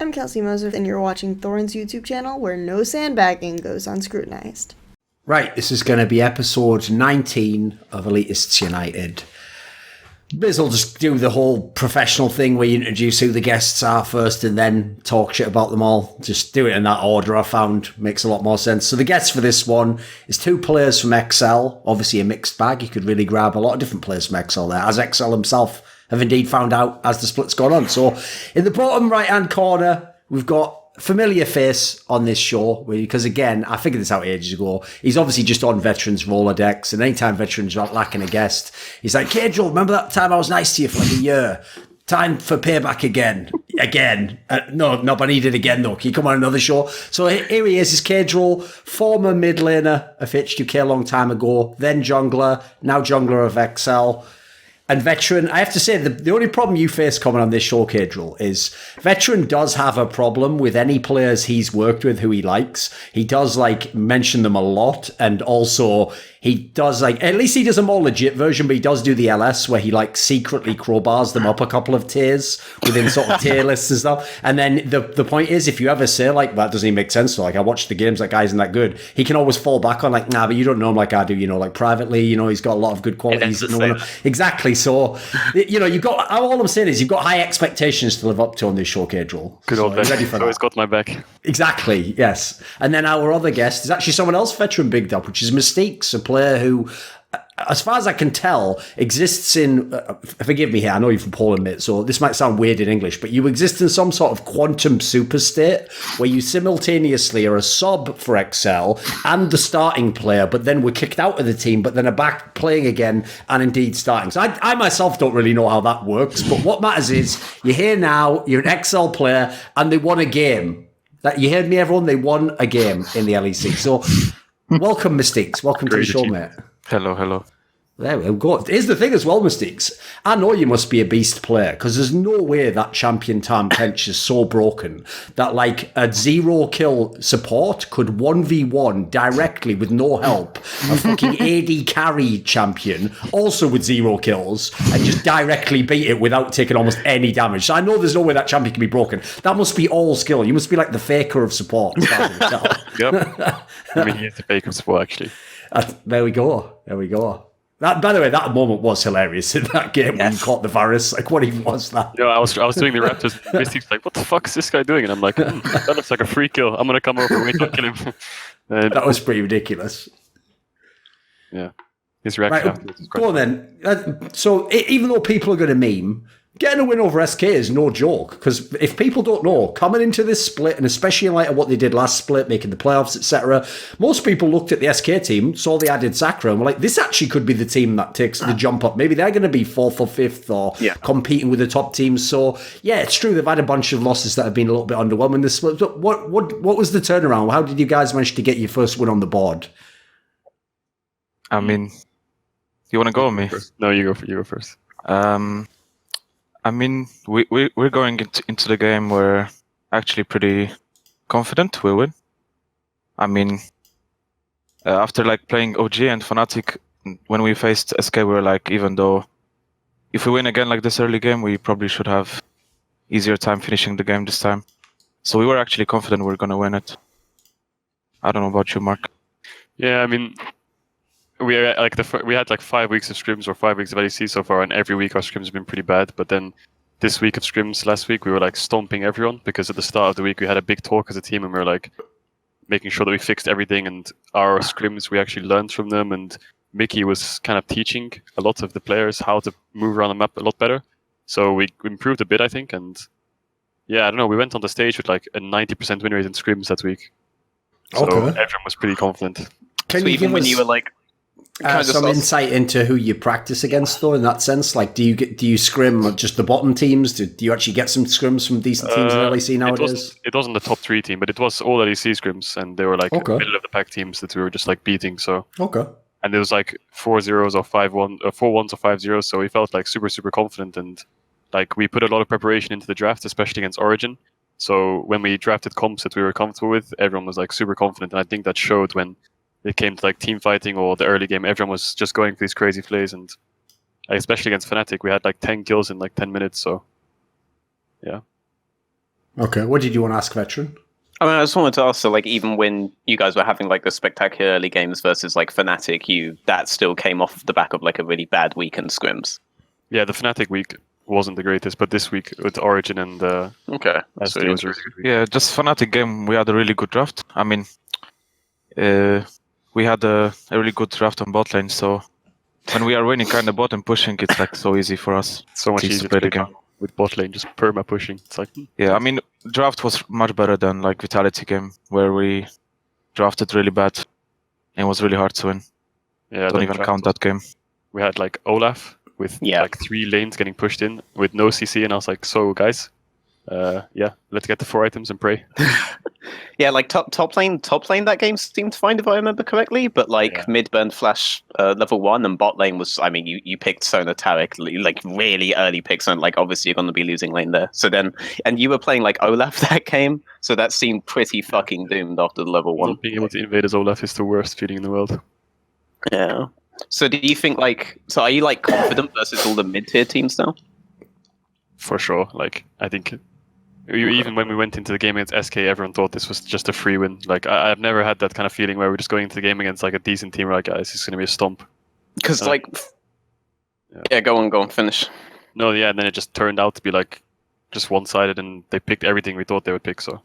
I'm Kelsey Moser, and you're watching Thorin's YouTube channel, where no sandbagging goes unscrutinized. Right, this is going to be episode 19 of Elitists United. Biz will just do the whole professional thing where you introduce who the guests are first and then talk shit about them all. Just do it in that order, I found. Makes a lot more sense. So the guests for this one is two players from exceL. Obviously a mixed bag. You could really grab a lot of different players from exceL there, as exceL himself have indeed found out as the split's gone on. So in the bottom right-hand corner, we've got a familiar face on this show, because again, I figured this out ages ago. He's obviously just on Veterans Rolodex, and anytime Veterans are lacking a guest, he's like, Caedrel, remember that time I was nice to you for like a year? Time for payback again. No, but I need it again though. Can you come on another show? So here he is Caedrel, former mid laner of H2K a long time ago, then jungler, now jungler of exceL. And Veteran, I have to say, the only problem you face coming on this show, Caedrel, is Veteran does have a problem with any players he's worked with who he likes. He does, mention them a lot, and also he does, at least he does a more legit version, but he does do the LS, where he, secretly crowbars them up a couple of tiers within sort of tier lists and stuff. And then the point is, if you ever say, that doesn't even make sense, so, I watched the games, that guy isn't that good, he can always fall back on, nah, but you don't know him like I do, privately, he's got a lot of good qualities. Exactly. So, you've got, all I'm saying is you've got high expectations to live up to on this show, Caedrel. Good old Veteran. He's always got my back. Exactly, yes. And then our other guest is actually someone else Veteran bigged up, which is Mystiques, a player who, as far as I can tell, exists in, forgive me here, I know you're from Poland, mate, so this might sound weird in English, but you exist in some sort of quantum super state where you simultaneously are a sub for exceL and the starting player, but then we're kicked out of the team, but then are back playing again and indeed starting. So I myself don't really know how that works, but what matters is you're here now, you're an exceL player, and they won a game. You heard me, everyone? They won a game in the LEC. So welcome, Mystiques. Welcome to the show, mate. Hello. There we go. Here's the thing as well, Mystiques. I know you must be a beast player, because there's no way that champion Tam Kench is so broken that a 0-kill support could 1v1 directly with no help a fucking AD carry champion, also with 0 kills, and just directly beat it without taking almost any damage. So I know there's no way that champion can be broken. That must be all skill. You must be like the faker of support. Yep. I mean, he's the faker of support, actually. There we go. That, by the way, that moment was hilarious in that game when you caught the virus. What even was that? I was doing the Raptors. Mystique's what the fuck is this guy doing? And I'm like, that looks like a free kill. I'm gonna come over and kill him. That was pretty ridiculous. Yeah, his reaction. Right, go on then. So even though people are going to meme, getting a win over SK is no joke, because if people don't know, coming into this split, and especially in light of what they did last split, making the playoffs, etc., most people looked at the SK team, saw they added Sakura, and were like, this actually could be the team that takes the jump up. Maybe they're going to be 4th or 5th or competing with the top teams. So, yeah, it's true, they've had a bunch of losses that have been a little bit underwhelming this split. But what was the turnaround? How did you guys manage to get your first win on the board? I mean, you want to go on me? No, you go first. I mean, we're going into the game. We're actually pretty confident we'll win. I mean, after playing OG and Fnatic, when we faced SK, we were even though if we win again this early game, we probably should have easier time finishing the game this time. So we were actually confident we're gonna win it. I don't know about you, Mark. Yeah, I mean, we had 5 weeks of scrims or 5 weeks of LEC so far, and every week our scrims have been pretty bad. But then this week of scrims last week, we were stomping everyone, because at the start of the week we had a big talk as a team, and we were making sure that we fixed everything, and our scrims we actually learned from them, and Mickey was kind of teaching a lot of the players how to move around the map a lot better. So we improved a bit, I think, and yeah, I don't know, we went on the stage with a 90% win rate in scrims that week. So everyone was pretty confident. Can you give us some insight into who you practice against, though, in that sense? Do you scrim just the bottom teams? Do you actually get some scrims from decent teams in LEC nowadays? It wasn't the top 3 team, but it was all LEC scrims, and they were middle of the pack teams that we were just beating. So and it was 4-0s or 5-1 or 4-1s or 5-0s. So we felt super, super confident, and we put a lot of preparation into the draft, especially against Origen. So when we drafted comps that we were comfortable with, everyone was super confident, and I think that showed when it came to team fighting or the early game. Everyone was just going for these crazy plays, and especially against Fnatic, we had 10 kills in 10 minutes. So, yeah. Okay, what did you want to ask, Veteran? I mean, I just wanted to ask, so like, even when you guys were having like the spectacular early games versus like Fnatic, that still came off the back of like a really bad week in scrims. Yeah, the Fnatic week wasn't the greatest, but this week with Origin and Okay, that's SD was really good. Yeah, just Fnatic game, we had a really good draft. I mean, we had a really good draft on bot lane, so when we are winning kind of bot and pushing, it's like so easy for us. So much It's easier play to the play game. with bot lane, just perma pushing. It's like Yeah, I mean, draft was much better than like Vitality game, where we drafted really bad and it was really hard to win. yeah, Don't even count that game. We had like Olaf with like 3 lanes getting pushed in with no CC, and I was like, so guys, let's get the 4 items and pray. Yeah, like top lane that game seemed fine if I remember correctly, but like mid burn flash level 1 and bot lane was, I mean, you picked Sona Taric, like really early picks, and like obviously you're going to be losing lane there. So then, and you were playing like Olaf that game, so that seemed pretty fucking doomed after the level 1. Not being able to invade as Olaf is the worst feeling in the world. Yeah. So do you think are you like confident versus all the mid-tier teams now? For sure. Like, I think even when we went into the game against SK, everyone thought this was just a free win. Like, I've never had that kind of feeling where we're just going into the game against like a decent team. We're like, guys, it's going to be a stomp. Because go on, finish. No, yeah, and then it just turned out to be like just one-sided, and they picked everything we thought they would pick. So,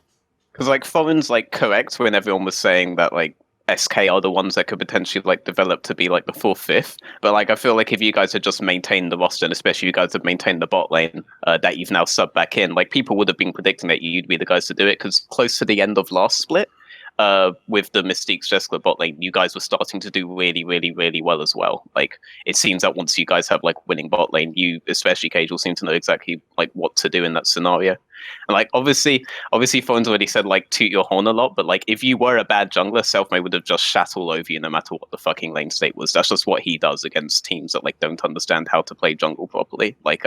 because like Thorin's like correct when everyone was saying that like SK are the ones that could potentially like develop to be like the 4th, 5th. But like I feel like if you guys had just maintained the roster, and especially you guys have maintained the bot lane that you've now subbed back in, like people would have been predicting that you'd be the guys to do it, because close to the end of last split, with the Mystiques Jesla bot lane, you guys were starting to do really, really, really well as well. Like it seems that once you guys have like winning bot lane, you, especially Caedrel, seem to know exactly like what to do in that scenario. And like obviously Phone's already said like toot your horn a lot, but like if you were a bad jungler, Selfmade would have just shat all over you no matter what the fucking lane state was. That's just what he does against teams that like don't understand how to play jungle properly. Like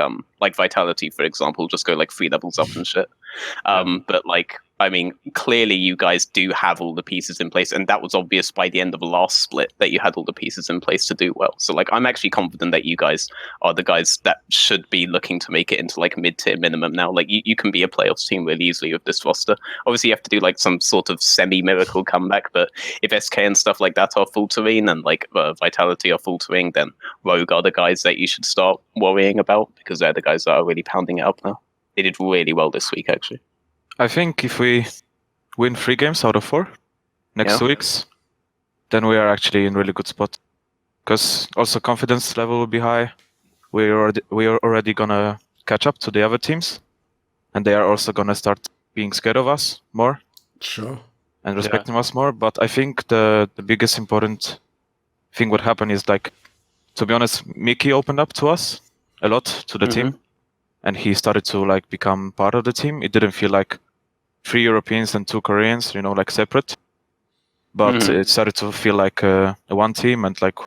Vitality, for example, just go like 3 levels up and shit. But like, I mean, clearly you guys do have all the pieces in place, and that was obvious by the end of the last split that you had all the pieces in place to do well. So like, I'm actually confident that you guys are the guys that should be looking to make it into like mid-tier minimum now. Like you can be a playoffs team really easily with this roster. Obviously you have to do like some sort of semi-miracle comeback, but if SK and stuff like that are faltering and like Vitality are faltering, then Rogue are the guys that you should start worrying about, because they're the guys that are really pounding it up now. They did really well this week, actually. I think if we win 3 games out of 4 next 2 weeks, then we are actually in really good spot. Because also confidence level will be high. We are already gonna catch up to the other teams, and they are also gonna start being scared of us more. Sure. And respecting us more. But I think the biggest important thing what happened is, like, to be honest, Mickey opened up to us a lot, to the team, and he started to like become part of the team. It didn't feel like 3 Europeans and 2 Koreans, you know, like separate, but it started to feel like a one team, and like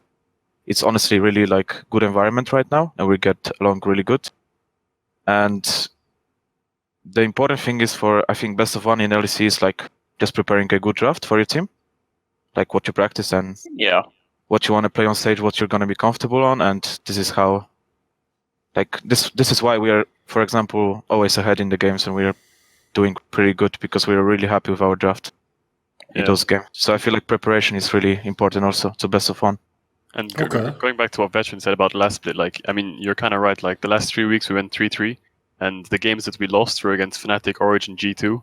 it's honestly really like good environment right now, and we get along really good. And the important thing is, for I think best of 1 in LEC is like just preparing a good draft for your team, like what you practice and what you want to play on stage, what you're going to be comfortable on. And this is how, like, this is why we are, for example, always ahead in the games, and we are doing pretty good, because we are really happy with our draft in those games. So I feel like preparation is really important also to best of 1. And going back to what Veteran said about last split, like, I mean, you're kind of right. Like, the last 3 weeks we went 3-3, and the games that we lost were against Fnatic, Origin, G2.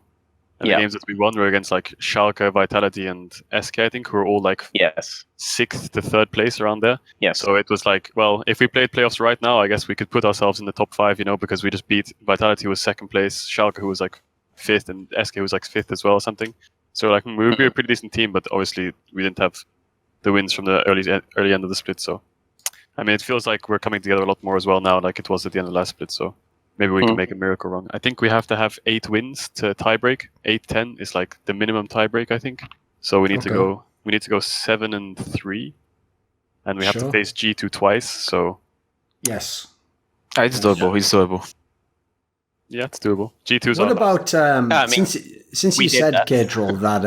And the games that we won were against like Schalke, Vitality, and SK, I think, who were all like 6th to 3rd place around there. So it was like, well, if we played playoffs right now, I guess we could put ourselves in the top 5, you know, because we just beat Vitality, who was 2nd place, Schalke, who was like 5th, and SK, who was like 5th as well or something. So like, we would be a pretty decent team, but obviously we didn't have the wins from the early end of the split. So, I mean, it feels like we're coming together a lot more as well now, like it was at the end of the last split. So maybe we can make a miracle run. I think we have to have 8 wins to tiebreak. 8-10 is like the minimum tiebreak, I think. So we need to go 7-3, and we have to face G2 twice. So yes, it's doable. It's doable. Yeah, it's doable. G2's what about since you said, Caedrel, that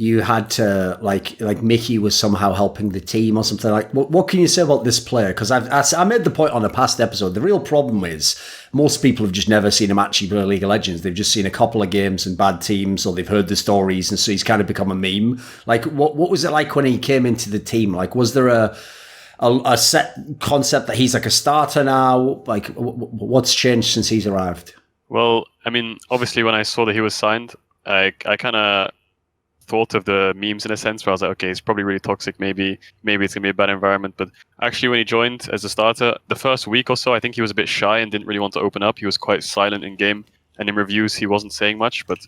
you had to like Mickey was somehow helping the team or something. Like, what can you say about this player? Because I made the point on a past episode. The real problem is most people have just never seen him actually play League of Legends. They've just seen a couple of games and bad teams, or they've heard the stories, and so he's kind of become a meme. Like, what was it like when he came into the team? Like, was there a set concept that he's like a starter now? Like, what's changed since he's arrived? Well, I mean, obviously when I saw that he was signed, I kind of thought of the memes in a sense where I was like, okay, it's probably really toxic. Maybe it's gonna be a bad environment. But actually, when he joined as a starter, the first week or so, I think he was a bit shy and didn't really want to open up. He was quite silent in game, and in reviews, he wasn't saying much. But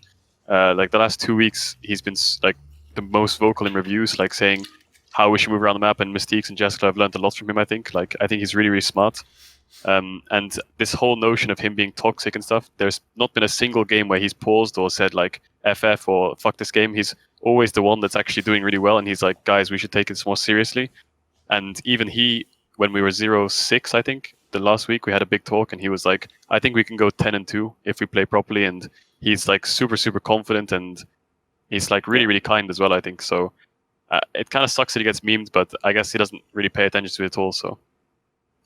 like the last 2 weeks, he's been like the most vocal in reviews, like saying how we should move around the map. And Mystiques and Caedrel, I've learned a lot from him. I think he's really, really smart. And this whole notion of him being toxic and stuff, there's not been a single game where he's paused or said like FF or fuck this game. He's always the one that's actually doing really well, and he's like, guys, we should take this more seriously. And even when we were 0-6, I think the last week we had a big talk, and he was like, I think we can go 10-2 if we play properly. And he's like super, super confident, and he's like really, really kind as well, I think. So it kind of sucks that he gets memed, but I guess he doesn't really pay attention to it at all. So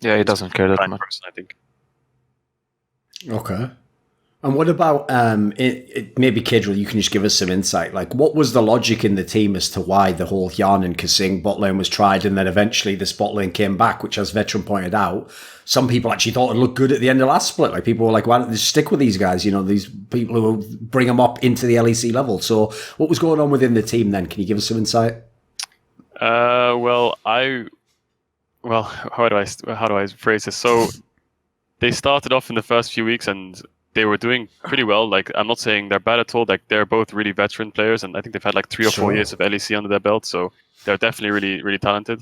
yeah, he doesn't care that much. Person, I think. Okay. And what about maybe Caedrel? You can just give us some insight. Like, what was the logic in the team as to why the whole Yarn and Kasing bot lane was tried, and then eventually this bot lane came back? Which, as Veteran pointed out, some people actually thought it looked good at the end of last split. Like, people were like, "Why don't they just stick with these guys? You know, these people who will bring them up into the LEC level." So, what was going on within the team then? Can you give us some insight? Well, how do I phrase this? So they started off in the first few weeks and they were doing pretty well. Like, I'm not saying they're bad at all. Like, they're both really veteran players, and I think they've had like 3 or 4 years of LEC under their belt, so they're definitely really, really talented.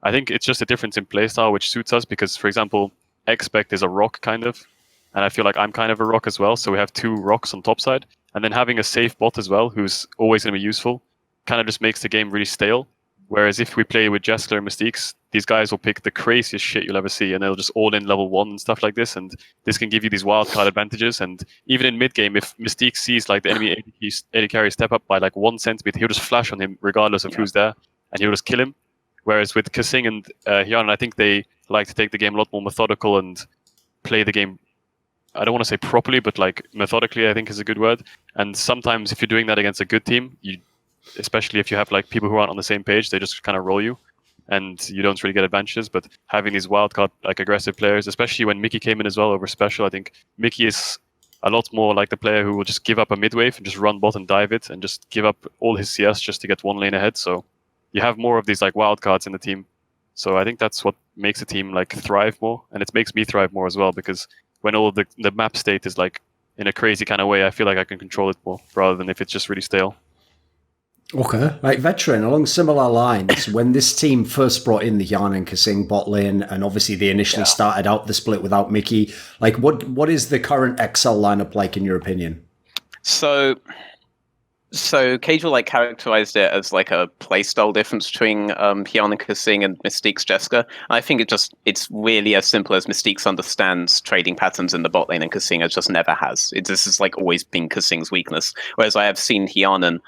I think it's just a difference in playstyle which suits us, because, for example, Expect is a rock kind of, and I feel like I'm kind of a rock as well. So we have 2 rocks on top side, and then having a safe bot as well, who's always going to be useful, kind of just makes the game really stale. Whereas if we play with Jeskler and Mystiques, these guys will pick the craziest shit you'll ever see, and they'll just all in level 1 and stuff like this, and this can give you these wildcard advantages. And even in mid game, if Mystique sees like the enemy AD carry step up by like 1 centimeter, he'll just flash on him regardless of who's there, and he'll just kill him. Whereas with Kasing and Hyun, I think they like to take the game a lot more methodical and play the game, I don't want to say properly, but like methodically, I think is a good word. And sometimes if you're doing that against a good team, especially if you have like people who aren't on the same page, they just kind of roll you, and you don't really get advantages. But having these wildcard, like aggressive players, especially when Mickey came in as well over Special, I think Mickey is a lot more like the player who will just give up a mid wave and just run bot and dive it, and just give up all his CS just to get 1 lane ahead. So you have more of these like wildcards in the team. So I think that's what makes the team like thrive more, and it makes me thrive more as well, because when all the map state is like in a crazy kind of way, I feel like I can control it more rather than if it's just really stale. Okay. Like, Veteran, along similar lines, when this team first brought in the Yarn and Kasing bot lane, and obviously they initially started out the split without Mickey, like, what is the current exceL lineup like in your opinion? So Caedrel like characterized it as like a playstyle difference between Hyun and Kasing and Mystiques Jessica. I think it's really as simple as Mystiques understands trading patterns in the bot lane, and Kasing just never has. This is like always been Kasing's weakness. Whereas I have seen Hyun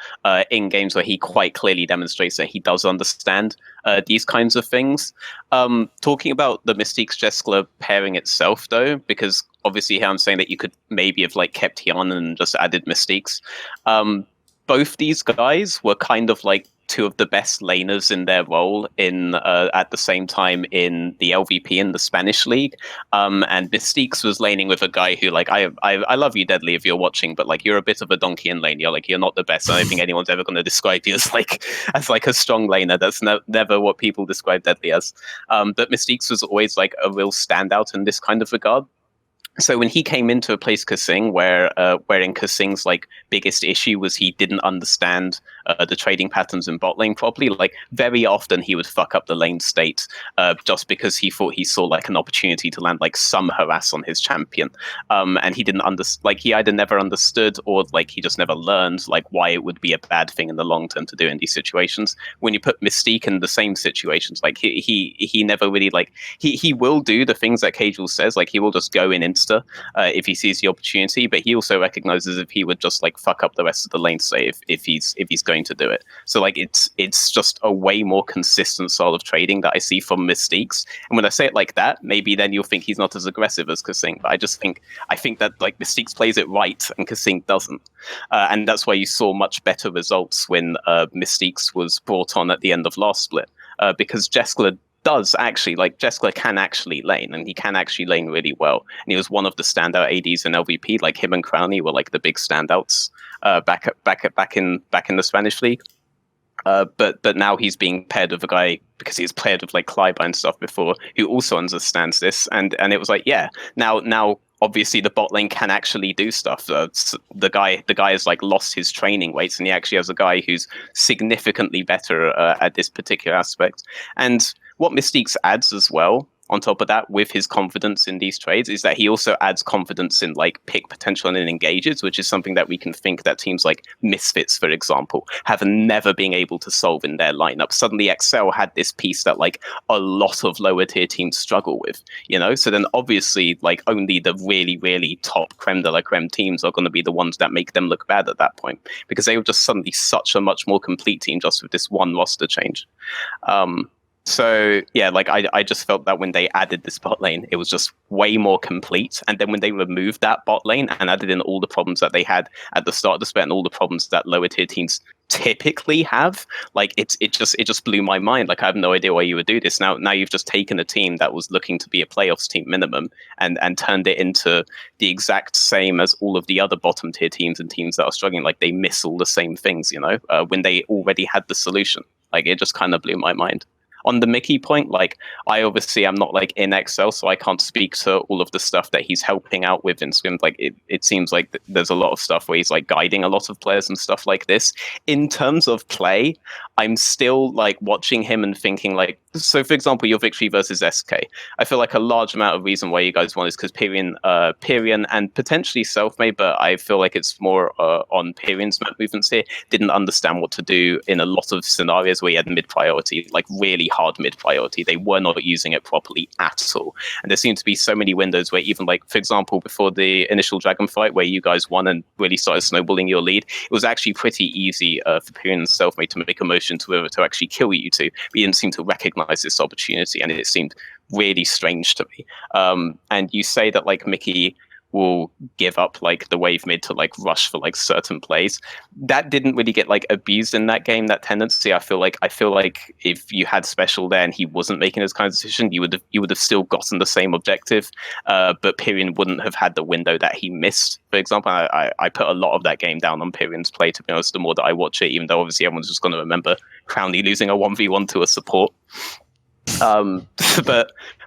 in games where he quite clearly demonstrates that he does understand these kinds of things. Talking about the Mystiques Jessica pairing itself though, because obviously here I'm saying that you could maybe have like kept Hyun and just added Mystiques. Both these guys were kind of like 2 of the best laners in their role in at the same time in the LVP in the Spanish league. And Mystiques was laning with a guy who, like, I love you, Deadly, if you're watching, but like you're a bit of a donkey in lane. You're not the best. I don't think anyone's ever going to describe you as like a strong laner. That's never what people describe Deadly as. But Mystiques was always like a real standout in this kind of regard. So when he came into a place Kasing, wherein Kasing's like biggest issue was he didn't understand the trading patterns in bot lane properly. Like very often he would fuck up the lane state just because he thought he saw like an opportunity to land like some harass on his champion, and he didn't he either never understood or like he just never learned like why it would be a bad thing in the long term to do in these situations. When you put Mystique in the same situations, like he never really like he will do the things that Caedrel says, like he will just go in booster if he sees the opportunity, but he also recognizes if he would just like fuck up the rest of the lane save if he's going to do it. So like it's just a way more consistent style of trading that I see from Mystiques. And when I say it like that, maybe then you'll think he's not as aggressive as Kasing, but I think that like Mystiques plays it right and Kasing doesn't, and that's why you saw much better results when Mystiques was brought on at the end of last split, because Jeskla does actually, like, Jeskla can actually lane, and he can actually lane really well. And he was one of the standout ADs in LVP. Like, him and Crowny were like the big standouts back in the Spanish league. But now he's being paired with a guy, because he's paired with like Kleiber and stuff before, who also understands this. And it was like, yeah, now obviously the bot lane can actually do stuff. The guy has like lost his training weights, and he actually has a guy who's significantly better at this particular aspect. And what Mystiques adds as well, on top of that, with his confidence in these trades, is that he also adds confidence in like pick potential and in engages, which is something that we can think that teams like Misfits, for example, have never been able to solve in their lineup. Suddenly exceL had this piece that like a lot of lower tier teams struggle with, you know? So then obviously like only the really, really top creme de la creme teams are going to be the ones that make them look bad at that point, because they were just suddenly such a much more complete team just with this one roster change. So yeah, like I just felt that when they added this bot lane, it was just way more complete. And then when they removed that bot lane and added in all the problems that they had at the start of the split and all the problems that lower tier teams typically have, like it just blew my mind. Like I have no idea why you would do this. Now you've just taken a team that was looking to be a playoffs team minimum and turned it into the exact same as all of the other bottom tier teams and teams that are struggling. Like they miss all the same things, you know, when they already had the solution. Like it just kind of blew my mind. On the Mickey point, like I obviously am not like in exceL, so I can't speak to all of the stuff that he's helping out with in Scrim. Like it seems like there's a lot of stuff where he's like guiding a lot of players and stuff like this. In terms of play, I'm still like watching him and thinking like, so for example, your victory versus SK, I feel like a large amount of reason why you guys won is because Pyrion and potentially Selfmade, but I feel like it's more on Pyrion's map movements here, didn't understand what to do in a lot of scenarios where he had mid priority, like really hard mid priority. They were not using it properly at all. And there seem to be so many windows where even like, for example, before the initial Dragon fight where you guys won and really started snowballing your lead, it was actually pretty easy for Pyrion and Selfmade to make a motion to actually kill you two. But you didn't seem to recognize this opportunity, and it seemed really strange to me. And you say that like Mickey will give up like the wave mid to like rush for like certain plays. That didn't really get like abused in that game, that tendency. I feel like if you had special there and he wasn't making those kinds of decisions, you would have still gotten the same objective, but Pyrion wouldn't have had the window that he missed. For example, I put a lot of that game down on Pyrion's play, to be honest, the more that I watch it, even though obviously everyone's just going to remember Crowley losing a 1v1 to a support.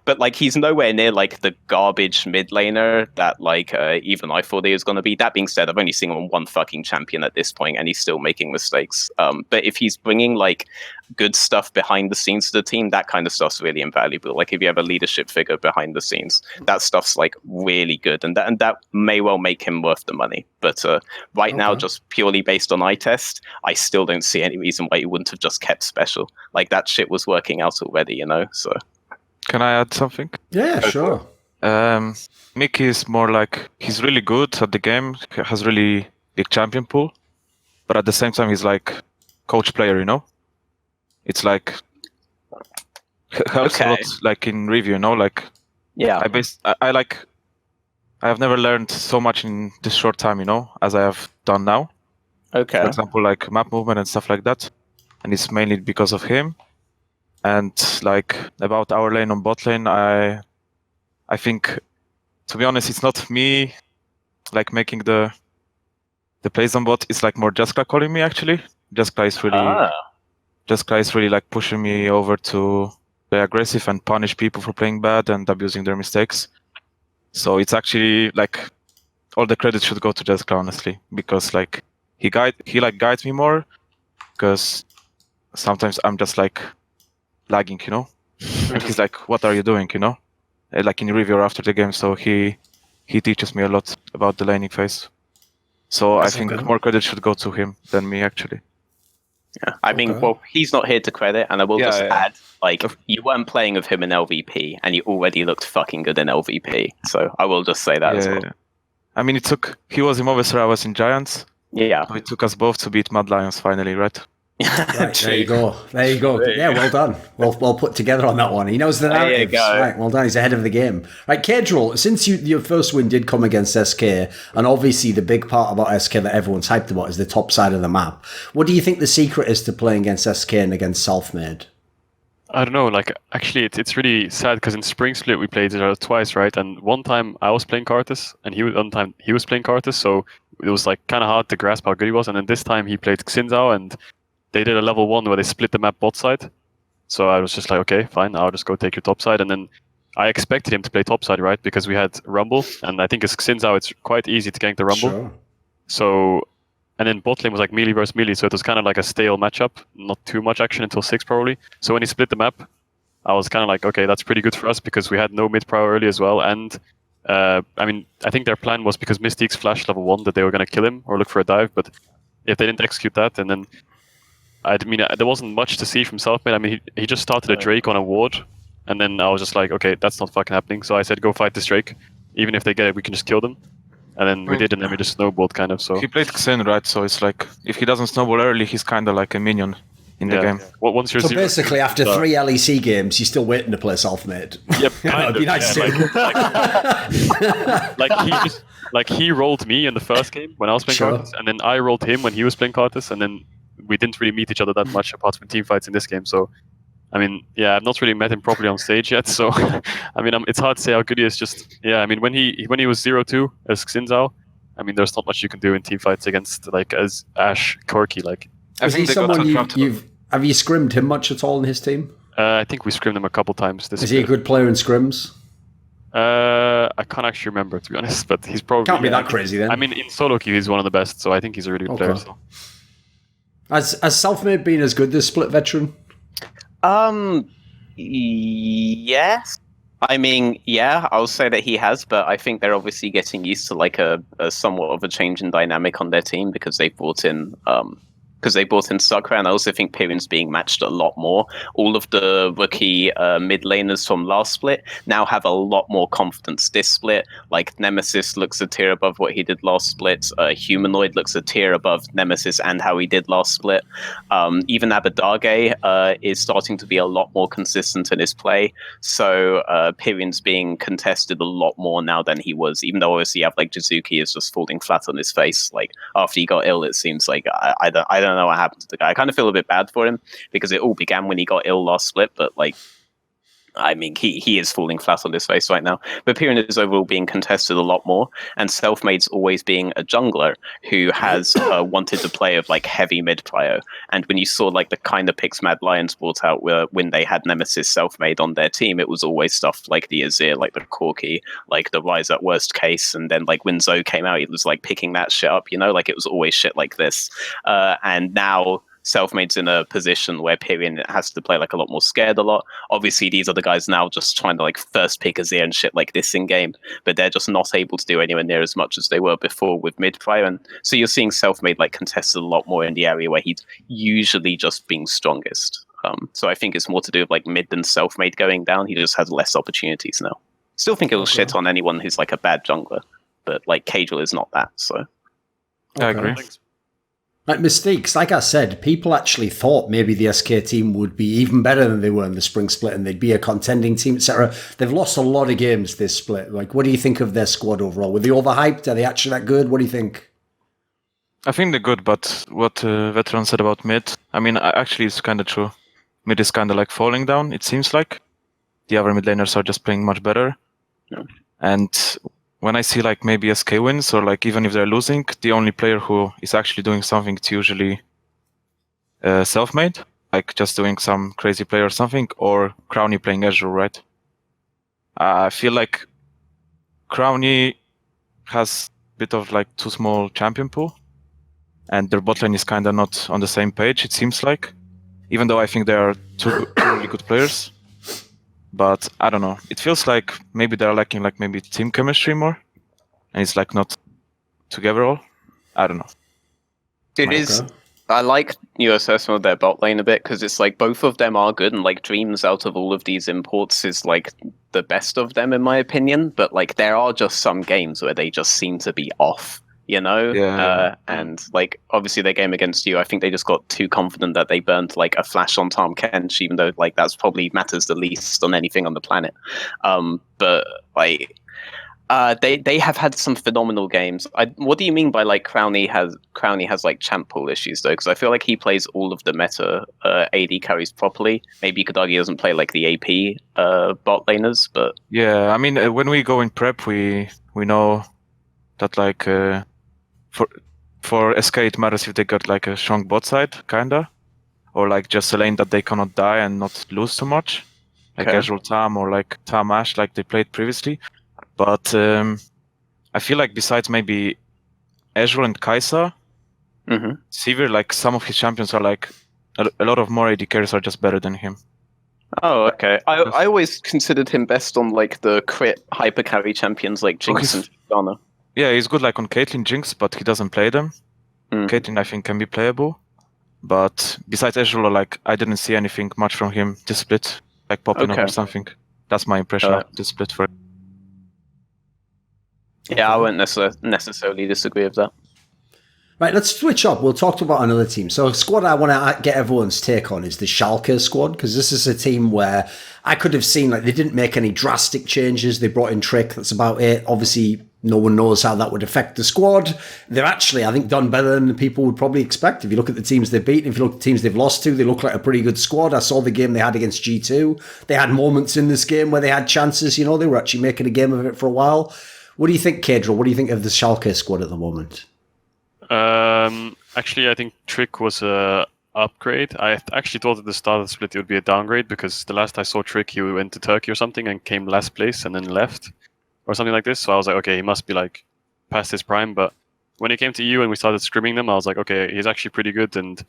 But like he's nowhere near like the garbage mid laner that like even I thought he was going to be. That being said, I've only seen him on one fucking champion at this point, and he's still making mistakes. But if he's bringing like good stuff behind the scenes to the team, that kind of stuff's really invaluable. Like if you have a leadership figure behind the scenes, that stuff's like really good, and that may well make him worth the money. But right now, just purely based on eye test, I still don't see any reason why he wouldn't have just kept special. Like that shit was working out already, you know. So. Can I add something? Yeah, sure. Mickey is more like, he's really good at the game, has really big champion pool, but at the same time he's like coach player, you know? It's like helps a lot, like in review, you know? Like yeah, I have never learned so much in this short time, you know, as I have done now. Okay. For example, like map movement and stuff like that, and it's mainly because of him. And like about our lane on bot lane, I think, to be honest, it's not me like making the plays on bot. It's like more Jeskla calling me actually. Jeskla is really like pushing me over to be aggressive and punish people for playing bad and abusing their mistakes. So it's actually like all the credit should go to Jeskla, honestly, because like he guides me more, because sometimes I'm just like lagging, you know. And he's like, what are you doing, you know, like in review after the game. So he teaches me a lot about the laning phase. So I think more credit should go to him than me, actually. Yeah. I mean, Okay. well, he's not here to credit, and I will Yeah, just yeah. add, like, you weren't playing with him in LVP, and you already looked fucking good in LVP. So I will just say that as well. Yeah. I mean, he was in Movistar, I was in Giants. Yeah. So it took us both to beat Mad Lions finally, right? Right, True. there you go. There you go. Yeah, well done. Well put together on that one. He knows the There you narratives. go. Right, well done. He's ahead of the game. Right, Caedrel, since your first win did come against SK, and obviously the big part about SK that everyone's hyped about is the top side of the map. What do you think the secret is to playing against SK and against Selfmade? I don't know. Like, actually, it's really sad because in Spring Split we played each other twice, right? And one time I was playing Karthus, and one time he was playing Karthus, so it was like kind of hard to grasp how good he was. And then this time he played exeL's, and they did a level 1 where they split the map bot side. So I was just like, okay, fine, I'll just go take your top side. And then I expected him to play top side, right? Because we had Rumble, and I think as exeL's, it's quite easy to gank the Rumble. Sure. So, and then bot lane was like melee versus melee, so it was kind of like a stale matchup, not too much action until 6 probably. So when he split the map, I was kind of like, okay, that's pretty good for us because we had no mid prio early as well. And I mean, I think their plan was because Mystiques flashed level 1 that they were going to kill him or look for a dive, but if they didn't execute that, and then I mean, there wasn't much to see from Selfmade. I mean, he just started a Drake on a ward, and then I was just like, okay, that's not fucking happening. So I said, go fight this Drake. Even if they get it, we can just kill them. And then we did, and then we just snowballed kind of. So He played Xen, right? So it's like, if he doesn't snowball early, he's kind of like a minion in the game. Well, once you're So zero, basically, after 3 LEC games, you're still waiting to play Selfmade. yep, It'd kind be of. nice Yeah, to. like he rolled me in the first game when I was playing Sure. Karthus, and then I rolled him when he was playing Karthus, and then we didn't really meet each other that much apart from team fights in this game. So, I mean, yeah, I've not really met him properly on stage yet. So, I mean, it's hard to say how good he is. Just I mean, when he was 0-2 as exeL's, I mean, there's not much you can do in team fights against like as Ashe Corki. Like, I Is he think they got someone too comfortable. have you scrimmed him much at all in his team? I think we scrimmed him a couple times this Is he a year. good player in scrims? I can't actually remember, to be honest, but he's probably Can't be that crazy then. I mean, in solo queue, he's one of the best, so I think he's a really good player. Okay. So. Has Selfmade been as good this split veteran? Yes. I mean, yeah, I'll say that he has, but I think they're obviously getting used to like a somewhat of a change in dynamic on their team because they brought in Sakura, and I also think Pyrian's being matched a lot more. All of the rookie mid laners from last split now have a lot more confidence this split. Like Nemesis looks a tier above what he did last split. Humanoid looks a tier above Nemesis and how he did last split. Even Abadage is starting to be a lot more consistent in his play. So Pyrian's being contested a lot more now than he was, even though obviously you have like Jizuki is just falling flat on his face. Like after he got ill, it seems like I don't know what happened to the guy. I kind of feel a bit bad for him because it all began when he got ill last split, but like I mean, he is falling flat on his face right now. But Pyrian is overall being contested a lot more, and Selfmade's always being a jungler who has wanted to play of like heavy mid prio. And when you saw like the kind of picks Mad Lions brought out when they had Nemesis Selfmade on their team, it was always stuff like the Azir, like the Corki, like the Rise at worst case. And then like when Zoe came out, he was like picking that shit up, you know, like it was always shit like this. And now Selfmade's in a position where Pyrian has to play like a lot more scared a lot. Obviously, these are the guys now just trying to like first pick Azir and shit like this in game, but they're just not able to do anywhere near as much as they were before with mid prio. And so you're seeing Selfmade like contested a lot more in the area where he's usually just being strongest. So I think it's more to do with like mid than Selfmade going down. He just has less opportunities now. Still think it'll shit on anyone who's like a bad jungler, but like Caedrel is not that. So I agree. Like Mystiques, like I said, people actually thought maybe the SK team would be even better than they were in the spring split and they'd be a contending team, etc. They've lost a lot of games this split. Like, what do you think of their squad overall? Were they overhyped? Are they actually that good? What do you think? I think they're good, but what Veteran said about mid, I mean, actually it's kind of true. Mid is kind of like falling down, it seems like. The other mid laners are just playing much better. Yeah. And when I see like maybe SK wins or like even if they're losing, the only player who is actually doing something is usually Selfmade, like just doing some crazy play or something, or Crowny playing Azure, right? I feel like Crowny has a bit of like too small champion pool, and their bot lane is kind of not on the same page, it seems like, even though I think they are two really good players. But I don't know. It feels like maybe they're lacking like maybe team chemistry more, and it's like not together all. I don't know. it is. I like your assessment of their bot lane a bit because it's like both of them are good, and like Dreams out of all of these imports is like the best of them in my opinion. But like there are just some games where they just seem to be off, you know. And like obviously their game against you, I think they just got too confident that they burned like a flash on Tahm Kench, even though like that's probably matters the least on anything on the planet. But like. They have had some phenomenal games. What do you mean by like Crownie has like champ pool issues though? Because I feel like he plays all of the meta AD carries properly. Maybe you could argue he doesn't play like the AP bot laners, but yeah, I mean when we go in prep, we know that like for SK it matters if they got like a strong bot side kinda, or like just a lane that they cannot die and not lose too much, like Casual Tam or like Tam Ash like they played previously. But I feel like besides maybe Ezreal and Kai'Sa, Sivir, like some of his champions are like a lot of more AD carries are just better than him. Oh, okay. I always considered him best on like the crit hyper carry champions like Jinx and Tristana. Yeah, he's good like on Caitlyn, Jinx, but he doesn't play them. Caitlyn I think can be playable, but besides Ezreal, like I didn't see anything much from him this split, like popping up or something. That's my impression of this split for. Yeah, I wouldn't necessarily disagree with that. Right, let's switch up. We'll talk about another team. So a squad I want to get everyone's take on is the Schalke squad, because this is a team where I could have seen, like, they didn't make any drastic changes. They brought in Trick, that's about it. Obviously, no one knows how that would affect the squad. They're actually, I think, done better than people would probably expect. If you look at the teams they've beaten, if you look at the teams they've lost to, they look like a pretty good squad. I saw the game they had against G2. They had moments in this game where they had chances, you know, they were actually making a game of it for a while. What do you think, Caedrel? What do you think of the Schalke squad at the moment? Actually, I think Trick was a upgrade. I actually thought at the start of the split it would be a downgrade, because the last I saw Trick, he went to Turkey or something and came last place and then left or something like this. So I was like, okay, he must be like past his prime. But when he came to EU and we started scrimming them, I was like, okay, he's actually pretty good. And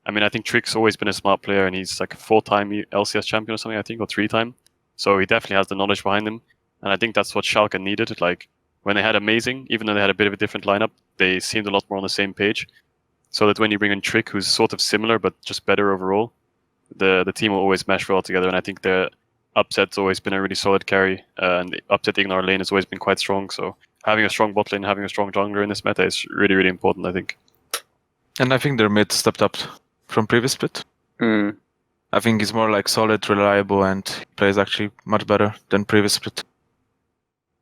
I mean, I think Trick's always been a smart player, and he's like a 4-time LCS champion or something, I think, or 3-time. So he definitely has the knowledge behind him. And I think that's what Schalke needed. Like, when they had Amazing, even though they had a bit of a different lineup, they seemed a lot more on the same page. So that when you bring in Trick, who's sort of similar but just better overall, the team will always mesh well together. And I think their Upset's always been a really solid carry, and the Upset Ignar lane has always been quite strong. So having a strong bot lane, having a strong jungler in this meta is really, really important, I think. And I think their mid stepped up from previous split. I think he's more like solid, reliable, and he plays actually much better than previous split.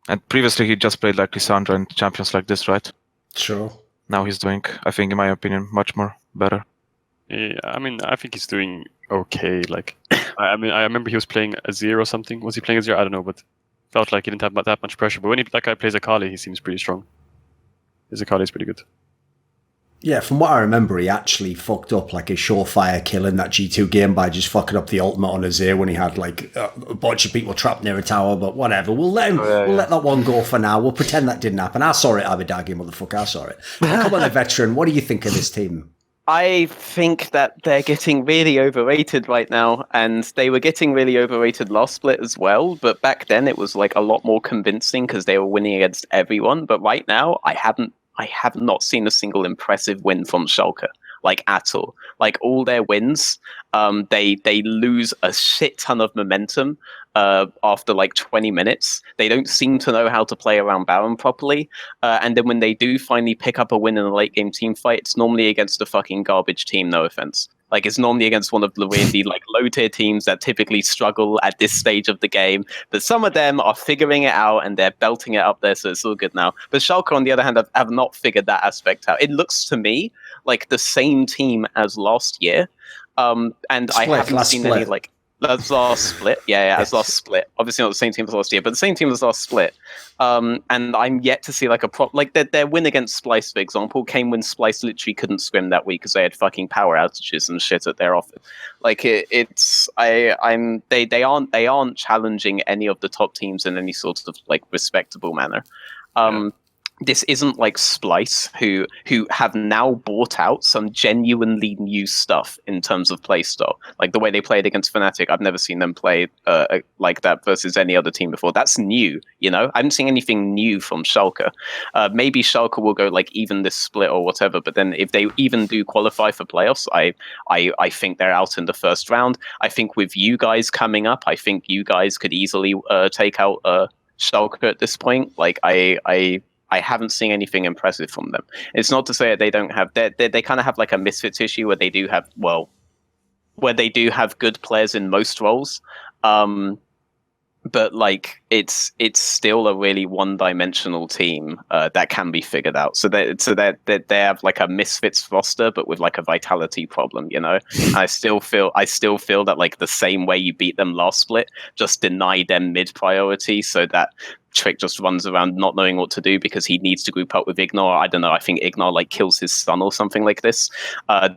And previously he just played like Lissandra and champions like this, right? Sure. Now he's doing, I think, in my opinion, much more better. Yeah, I mean, I think he's doing okay. Like, I mean, I remember he was playing Azir or something. Was he playing Azir? I don't know, but felt like he didn't have that much pressure. But when that guy plays Akali, he seems pretty strong. His Akali is pretty good. Yeah, from what I remember, he actually fucked up like a surefire kill in that G2 game by just fucking up the ultimate on Azir when he had like a bunch of people trapped near a tower, but whatever. We'll let him, we'll let that one go for now. We'll pretend that didn't happen. I saw it, Abidagi, motherfucker, I saw it. Come on, a veteran. What do you think of this team? I think that they're getting really overrated right now, and they were getting really overrated last split as well, but back then it was like a lot more convincing because they were winning against everyone. But right now, I have not seen a single impressive win from Schalke, like at all. Like all their wins, they lose a shit ton of momentum after like 20 minutes. They don't seem to know how to play around Baron properly. And then when they do finally pick up a win in a late game team fight, it's normally against a fucking garbage team, no offense. Like, it's normally against one of the really like low-tier teams that typically struggle at this stage of the game. But some of them are figuring it out, and they're belting it up there, so it's all good now. But Schalke, on the other hand, have not figured that aspect out. It looks to me like the same team as last year. And I haven't seen any, like... That's last split. Yeah, as last split. Obviously not the same team as last year, but the same team as last split. And I'm yet to see like a like their win against Splyce, for example, came when Splyce literally couldn't scrim that week because they had fucking power outages and shit at their office. Like they aren't challenging any of the top teams in any sort of like respectable manner. this isn't like Splyce, who have now brought out some genuinely new stuff in terms of playstyle. Like the way they played against Fnatic, I've never seen them play like that versus any other team before. That's new, you know? I haven't seen anything new from Schalke. Maybe Schalke will go like even this split or whatever, but then if they even do qualify for playoffs, I think they're out in the first round. I think with you guys coming up, I think you guys could easily take out Schalke at this point. Like I haven't seen anything impressive from them. It's not to say that they don't have they kind of have like a Misfits issue where they do have good players in most roles, but like it's still a really one-dimensional team that can be figured out. So they have like a Misfits roster, but with like a vitality problem. You know, I still feel that like the same way you beat them last split, just deny them mid priority so that Trick just runs around not knowing what to do because he needs to group up with Ignar. I don't know. I think Ignar like kills his son or something like this.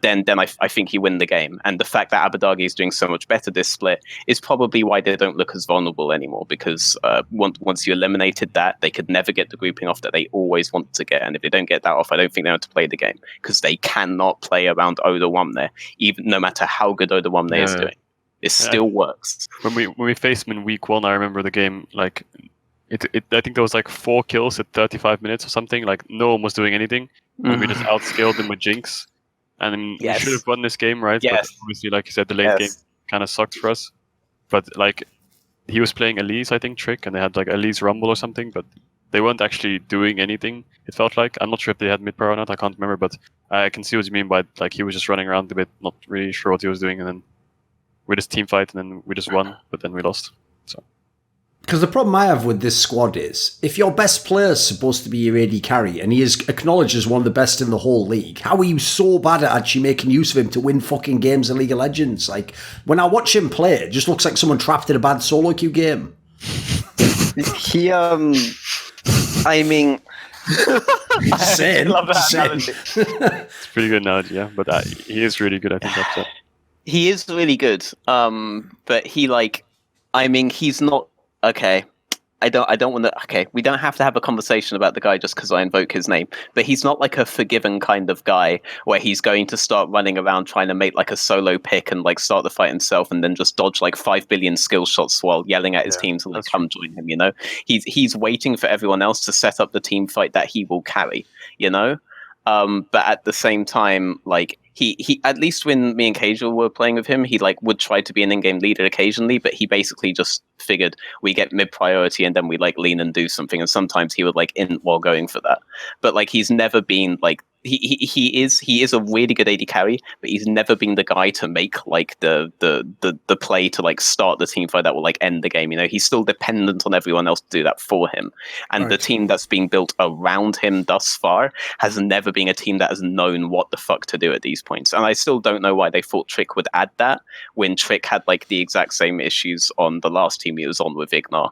Then I think you win the game. And the fact that Abadagi is doing so much better this split is probably why they don't look as vulnerable anymore. Because once you eliminated that, they could never get the grouping off that they always want to get. And if they don't get that off, I don't think they have to play the game because they cannot play around Oda even no matter how good Oda is doing. It still works. When we faced him in week 1, I remember the game like. I think there was like 4 kills at 35 minutes or something. Like no one was doing anything, and we just outscaled them with Jinx. And we should have won this game, right? Yes. But obviously, like you said, the late game kind of sucked for us. But like he was playing Elise, I think, Trick, and they had like Elise Rumble or something, but they weren't actually doing anything. It felt like I'm not sure if they had mid power or not. I can't remember, but I can see what you mean by like he was just running around a bit, not really sure what he was doing, and then we just team fight, and then we just won, but then we lost. So. Because the problem I have with this squad is, if your best player is supposed to be your AD carry, and he is acknowledged as one of the best in the whole league, how are you so bad at actually making use of him to win fucking games in League of Legends? Like, when I watch him play, it just looks like someone trapped in a bad solo queue game. He, I mean... Same. I love that analogy. It's a pretty good analogy, yeah. But he is really good, I think. Upset. He is really good, but he, like... I mean, he's not... Okay, I don't want to... Okay, we don't have to have a conversation about the guy just because I invoke his name, but he's not like a forgiven kind of guy where he's going to start running around trying to make like a solo pick and like start the fight himself and then just dodge like 5 billion skill shots while yelling at his team to like come join him, you know? He's waiting for everyone else to set up the team fight that he will carry, you know? But at the same time, like... He at least when me and Caedrel were playing with him, he like would try to be an in-game leader occasionally, but he basically just figured we get mid priority and then we like lean and do something, and sometimes he would like in while going for that. But like he's never been like he is a really good AD carry, but he's never been the guy to make like the play to like start the team fight that will like end the game. You know, he's still dependent on everyone else to do that for him. And the team that's being built around him thus far has never been a team that has known what the fuck to do at these points. And I still don't know why they thought Trick would add that when Trick had like the exact same issues on the last team he was on with Ignar.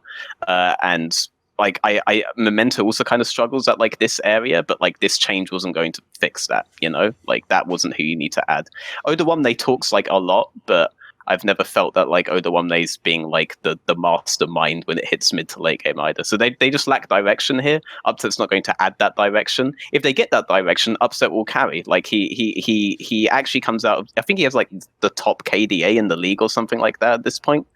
And like I Memento also kind of struggles at like this area, but like this change wasn't going to fix that, you know? Like that wasn't who you need to add. Oda talks like a lot, but I've never felt that like Oda being like the mastermind when it hits mid to late game either. So they just lack direction here. Upset's not going to add that direction. If they get that direction, Upset will carry. Like he actually comes out. I think he has like the top KDA in the league or something like that at this point.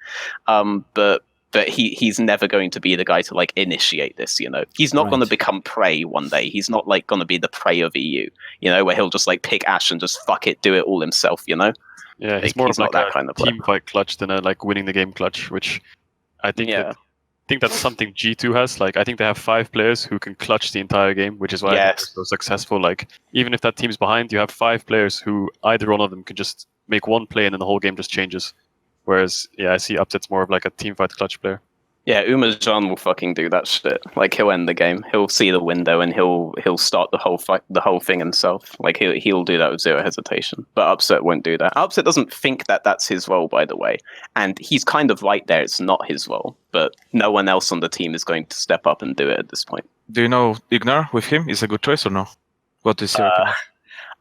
But he's never going to be the guy to like initiate this, you know. He's not going to become Prey one day. He's not like going to be the Prey of EU, you know, where he'll just like pick Ashe and just fuck it, do it all himself, you know. Yeah, he's more of like that kind of team fight clutch than a like winning the game clutch, which I think I think that's something G2 has. Like I think they have 5 players who can clutch the entire game, which is why they're so successful. Like even if that team's behind, you have 5 players who either one of them can just make one play and then the whole game just changes. Whereas, I see Upset's more of like a teamfight clutch player. Yeah, Umajan will fucking do that shit. Like he'll end the game. He'll see the window and he'll start the whole fight, the whole thing himself. Like he'll do that with zero hesitation. But Upset won't do that. Upset doesn't think that that's his role, by the way. And he's kind of right there. It's not his role. But no one else on the team is going to step up and do it at this point. Do you know Ignar with him is a good choice or no? What is your opinion?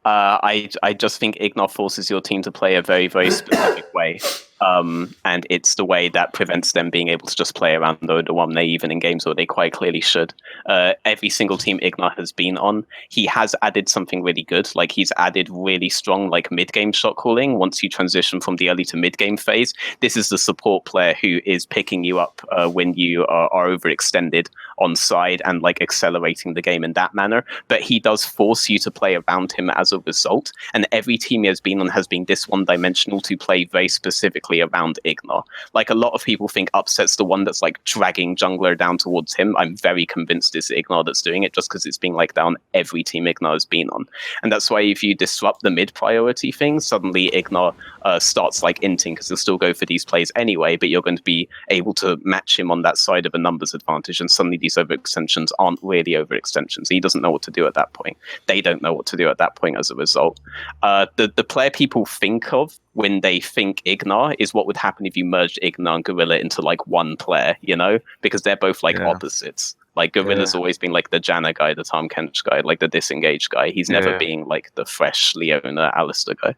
I just think Ignar forces your team to play a very, very specific way. And it's the way that prevents them being able to just play around the 1 even in games where they quite clearly should. Every single team Ignar has been on, he has added something really good. Like he's added really strong like mid-game shot calling. Once you transition from the early to mid-game phase, this is the support player who is picking you up when you are overextended on side and like accelerating the game in that manner. But he does force you to play around him as a result. And every team he has been on has been this one-dimensional to play very specifically around Ignar. Like a lot of people think Upset's the one that's like dragging jungler down towards him. I'm very convinced it's Ignar that's doing it, just because it's being like that on every team Ignar has been on. And that's why if you disrupt the mid priority thing, suddenly Ignar starts like inting, because he'll still go for these plays anyway, but you're going to be able to match him on that side of a numbers advantage, and suddenly these overextensions aren't really overextensions. He doesn't know what to do at that point. They don't know what to do at that point as a result. The player people think of when they think Ignar is what would happen if you merged Ignar and Gorilla into like one player, you know, because they're both like opposites. Like Gorilla's always been like the Janna guy, the Tahm Kench guy, like the disengaged guy. He's never being like the fresh Leona Alistair guy.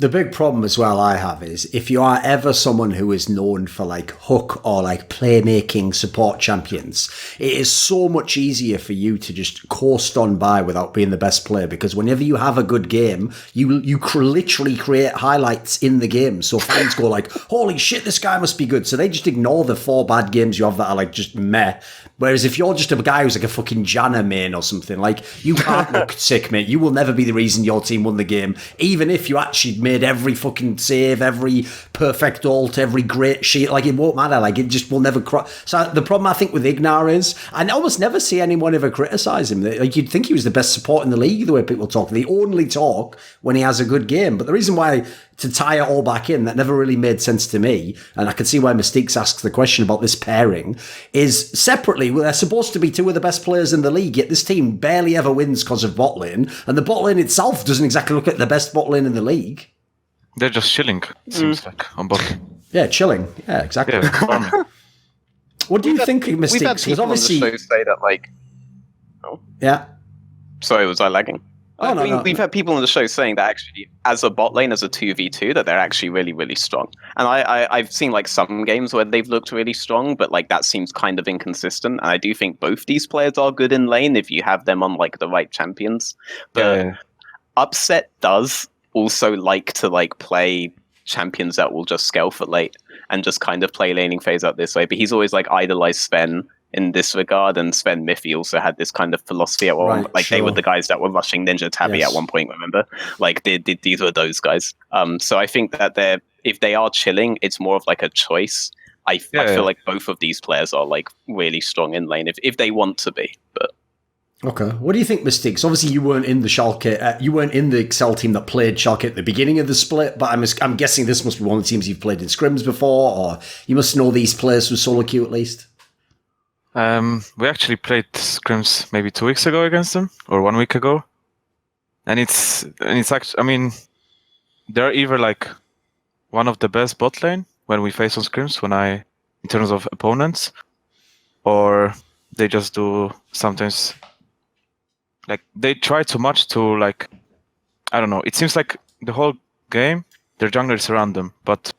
The big problem as well I have is if you are ever someone who is known for like hook or like playmaking support champions, it is so much easier for you to just coast on by without being the best player, because whenever you have a good game, you literally create highlights in the game. So fans go like, holy shit, this guy must be good. So they just ignore the 4 bad games you have that are like just meh. Whereas if you're just a guy who's like a fucking Janna main or something, like you can't look sick, mate. You will never be the reason your team won the game, even if you actually made every fucking save, every perfect ult, every great sheet. Like it won't matter. Like it just will never. So the problem I think with Ignar is I almost never see anyone ever criticize him. Like you'd think he was the best support in the league. The way people talk, they only talk when he has a good game. But the reason why, to tie it all back in, that never really made sense to me, and I can see why Mystiques asks the question about this pairing, is separately, they're supposed to be 2 of the best players in the league, yet this team barely ever wins because of bot lane, and the bot lane itself doesn't exactly look like the best bot lane in the league. They're just chilling, it seems like, on bot lane. Yeah, chilling. Yeah, exactly. Yeah, what do you think of Mystiques? We've had people obviously on the show say that like... Oh. Yeah. Sorry, was I lagging? Oh, no. We've had people on the show saying that actually, as a bot lane, as a 2v2, that they're actually really, really strong. And I've seen like some games where they've looked really strong, but like that seems kind of inconsistent. And I do think both these players are good in lane if you have them on like the right champions. But Upset does also like to like play champions that will just scale for late and just kind of play laning phase out this way. But he's always like idolized Sven in this regard, and Sven Miffy also had this kind of philosophy at one like they were the guys that were rushing Ninja Tabby at one point, remember? Like these were those guys. So I think that if they are chilling, it's more of like a choice. I feel like both of these players are like really strong in lane if they want to be. But okay, what do you think, Mystiques? Obviously, you weren't in the Schalke, you weren't in the exceL team that played Schalke at the beginning of the split, but I'm guessing this must be one of the teams you've played in scrims before, or you must know these players from solo queue at least. We actually played scrims maybe 2 weeks ago against them, or 1 week ago, and it's actually, I mean, they're either like one of the best bot lane when we face on scrims in terms of opponents, or they just do sometimes like they try too much to like, I don't know. It seems like the whole game their jungler is around them, but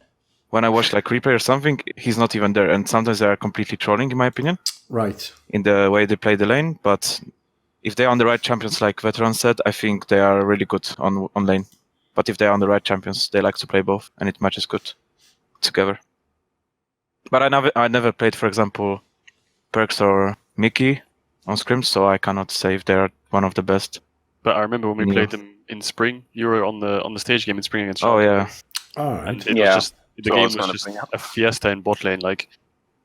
when I watch like replay or something, he's not even there, and sometimes they are completely trolling, in my opinion. Right. In the way they play the lane, but if they're on the right champions, like Veteran said, I think they are really good on lane. But if they're on the right champions, they like to play both, and it matches good together. But I never played, for example, Perks or Mickey on scrims, so I cannot say if they're one of the best. But I remember when we played them in spring, you were on the stage game in spring against Schalke. Oh yeah. All right. And it was just the game was just a fiesta in bot lane. Like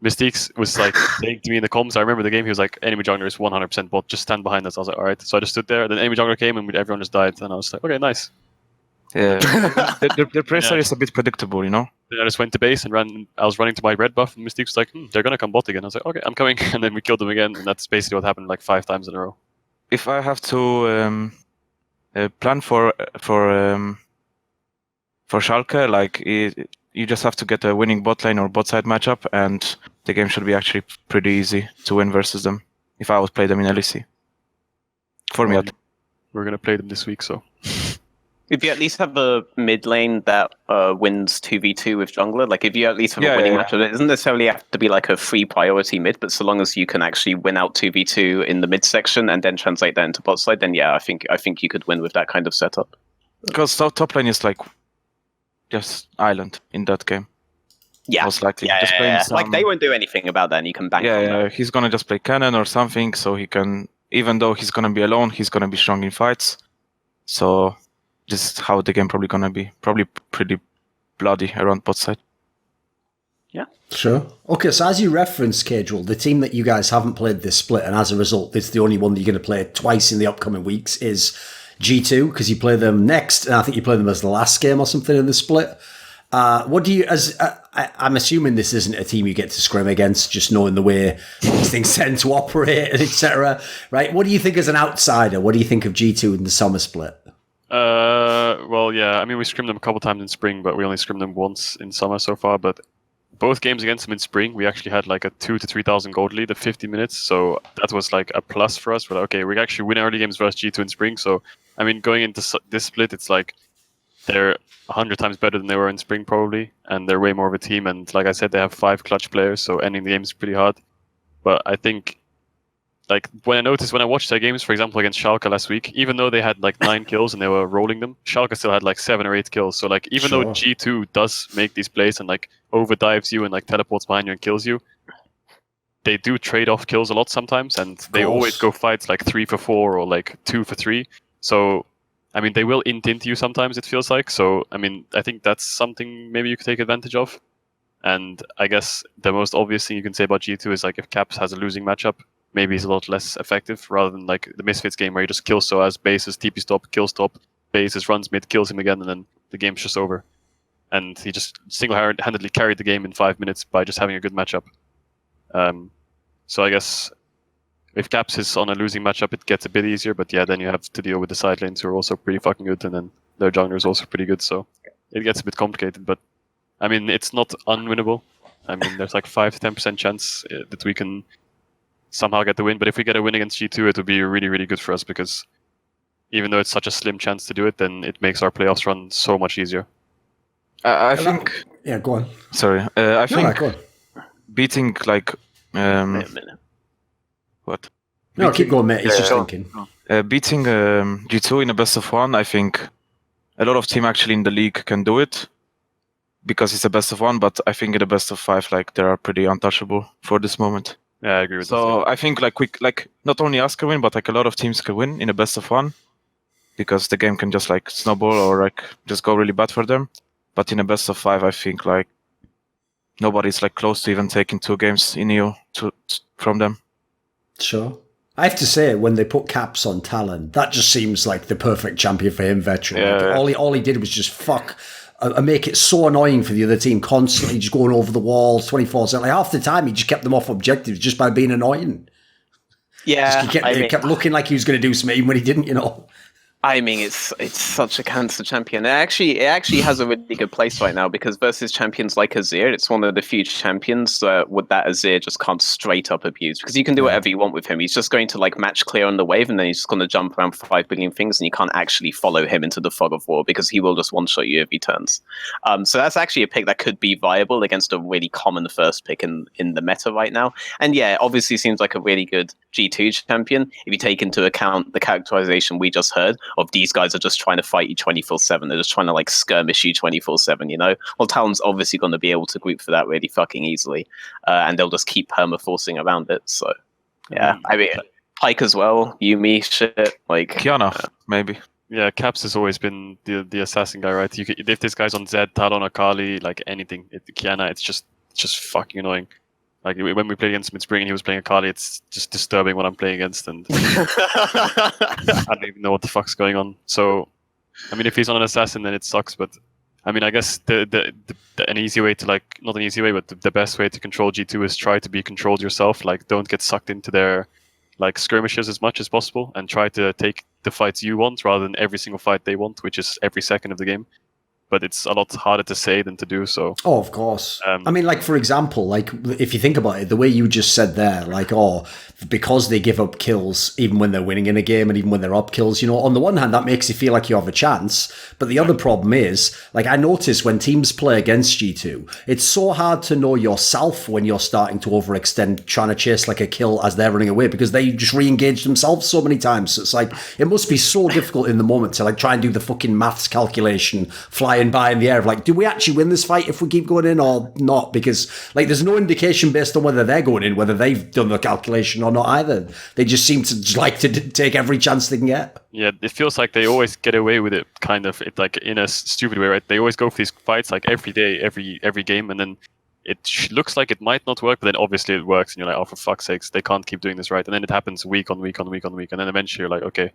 Mystiques was like saying to me in the comms, I remember the game, he was like, enemy jungler is 100% bot, just stand behind us. I was like, alright. So I just stood there, then enemy jungler came and everyone just died, and I was like, okay, nice. Yeah. their pressure is a bit predictable, you know? Then I just went to base and I was running to my red buff, and Mystiques was like, they're gonna come bot again. I was like, okay, I'm coming. And then we killed them again, and that's basically what happened like 5 times in a row. If I have to plan for Schalke, like you just have to get a winning bot lane or bot side matchup, and the game should be actually pretty easy to win versus them. If I would play them in LEC, for me, we're gonna play them this week, so If you at least have a mid lane that wins 2v2 with jungler, like if you at least have a winning matchup, it doesn't necessarily have to be like a free priority mid, but so long as you can actually win out 2v2 in the mid section and then translate that into bot side, then yeah, I think you could win with that kind of setup. Because top lane is like just island in that game. Yeah, most likely. Yeah, just yeah. Some... Like they won't do anything about that, and you can bank on that. He's gonna just play cannon or something, so he can. Even though he's gonna be alone, he's gonna be strong in fights. So this is how the game probably gonna be. Probably pretty bloody around bot side. Yeah. Sure. Okay, so as you referenced, Caedrel, the team that you guys haven't played this split, and as a result, it's the only one that you're going to play twice in the upcoming weeks, is G2, because you play them next, and I think you play them as the last game or something in the split. What do you, I'm assuming this isn't a team you get to scrim against, just knowing the way these things tend to operate, etc. Right? What do you think as an outsider? What do you think of G2 in the summer split? Well, yeah, I mean, we scrimmed them a couple times in spring, but we only scrimmed them once in summer so far. But both games against them in spring, we actually had like a 2,000 to 3,000 gold lead at 50 minutes. So that was like a plus for us. We're like, okay, we actually win early games versus G2 in spring. So, I mean, going into this split, it's like they're 100 times better than they were in spring probably, and they're way more of a team. And like I said, they have 5 clutch players, so ending the game is pretty hard. But I think, like, when I watched their games, for example, against Schalke last week, even though they had like 9 kills and they were rolling them, Schalke still had like 7 or 8 kills. So like, even though G2 does make these plays and like overdives you and like teleports behind you and kills you, they do trade off kills a lot sometimes, and they always go fights like 3 for 4 or like 2 for 3. So I mean, they will int into you sometimes, it feels like. So, I mean, I think that's something maybe you could take advantage of. And I guess the most obvious thing you can say about G2 is like if Caps has a losing matchup, maybe he's a lot less effective rather than like the Misfits game where he just kills Soaz, bases, TP stop, kill stop, bases, runs mid, kills him again, and then the game's just over. And he just single-handedly carried the game in 5 minutes by just having a good matchup. So I guess if Caps is on a losing matchup, it gets a bit easier, but yeah, then you have to deal with the side lanes who are also pretty fucking good, and then their jungler is also pretty good, so it gets a bit complicated, but I mean, it's not unwinnable. I mean, there's like 5 to 10% chance that we can somehow get the win, but if we get a win against G2, it would be really, really good for us, because even though it's such a slim chance to do it, then it makes our playoffs run so much easier. I think... Yeah, go on. Sorry. I think go on. beating like... What? No, keep going, mate. He's just thinking. Beating G2 in a best of 1, I think a lot of team actually in the league can do it because it's a best of 1, but I think in a best of 5, like, they are pretty untouchable for this moment. Yeah, I agree with that. So I think like not only us can win, but like a lot of teams can win in a best of 1 because the game can just like snowball or like just go really bad for them. But in a best of 5, I think like nobody's like close to even taking 2 games in EU from them. Sure. I have to say, when they put Caps on Talon, that just seems like the perfect champion for him, Veteran. Yeah. Like, all he did was just fuck and make it so annoying for the other team, constantly just going over the walls 24/7. Like, half the time, he just kept them off objectives just by being annoying. Yeah, He kept looking like he was going to do something even when he didn't, you know. I mean, it's such a cancer champion. It actually has a really good place right now because versus champions like Azir, it's one of the few champions with that Azir just can't straight up abuse because you can do whatever you want with him. He's just going to like match clear on the wave and then he's just going to jump around 5 billion things and you can't actually follow him into the fog of war because he will just one-shot you if he turns. So that's actually a pick that could be viable against a really common first pick in the meta right now. And yeah, obviously seems like a really good G2 champion if you take into account the characterization we just heard of these guys are just trying to fight you 24/7. They're just trying to like skirmish you 24/7, you know? Well, Talon's obviously going to be able to group for that really fucking easily. And they'll just keep perma-forcing around it. So, yeah. I mean, Pike as well, Yumi, shit. Like Kiana, maybe. Yeah, Caps has always been the assassin guy, right? If this guy's on Zed, Talon, or Kali, like anything, Kiana, it's just fucking annoying. Like when we played against him in spring and he was playing a Kali, it's just disturbing what I'm playing against, and I don't even know what the fuck's going on. So, I mean, if he's on an assassin, then it sucks. But I mean, I guess an easy way to like, not an easy way, but the best way to control G2 is try to be controlled yourself. Like, don't get sucked into their like skirmishes as much as possible, and try to take the fights you want rather than every single fight they want, which is every second of the game. but it's a lot harder to say than to do so. Oh, of course. I mean, like, for example, like, if you think about it, the way you just said there, like, because they give up kills even when they're winning in a game and even when they're up kills, you know, on the one hand, that makes you feel like you have a chance. But the other problem is, like, I notice when teams play against G2, it's so hard to know yourself when you're starting to overextend, trying to chase, like, a kill as they're running away, because they just re-engage themselves so many times. So it's like, it must be so difficult in the moment to, like, try and do the fucking maths calculation, flying by in the air of, like, do we actually win this fight if we keep going in or not? Because, like, there's no indication based on whether they're going in, whether they've done the calculation or not either. They just seem to just like to take every chance they can get. Yeah, it feels like they always get away with it, kind of, like, in a stupid way, right? They always go for these fights, like, every day, every game, and then it looks like it might not work, but then obviously it works, and you're like, oh, for fuck's sakes, they can't keep doing this, right? And then it happens week on week on week on week, and then eventually you're like, okay,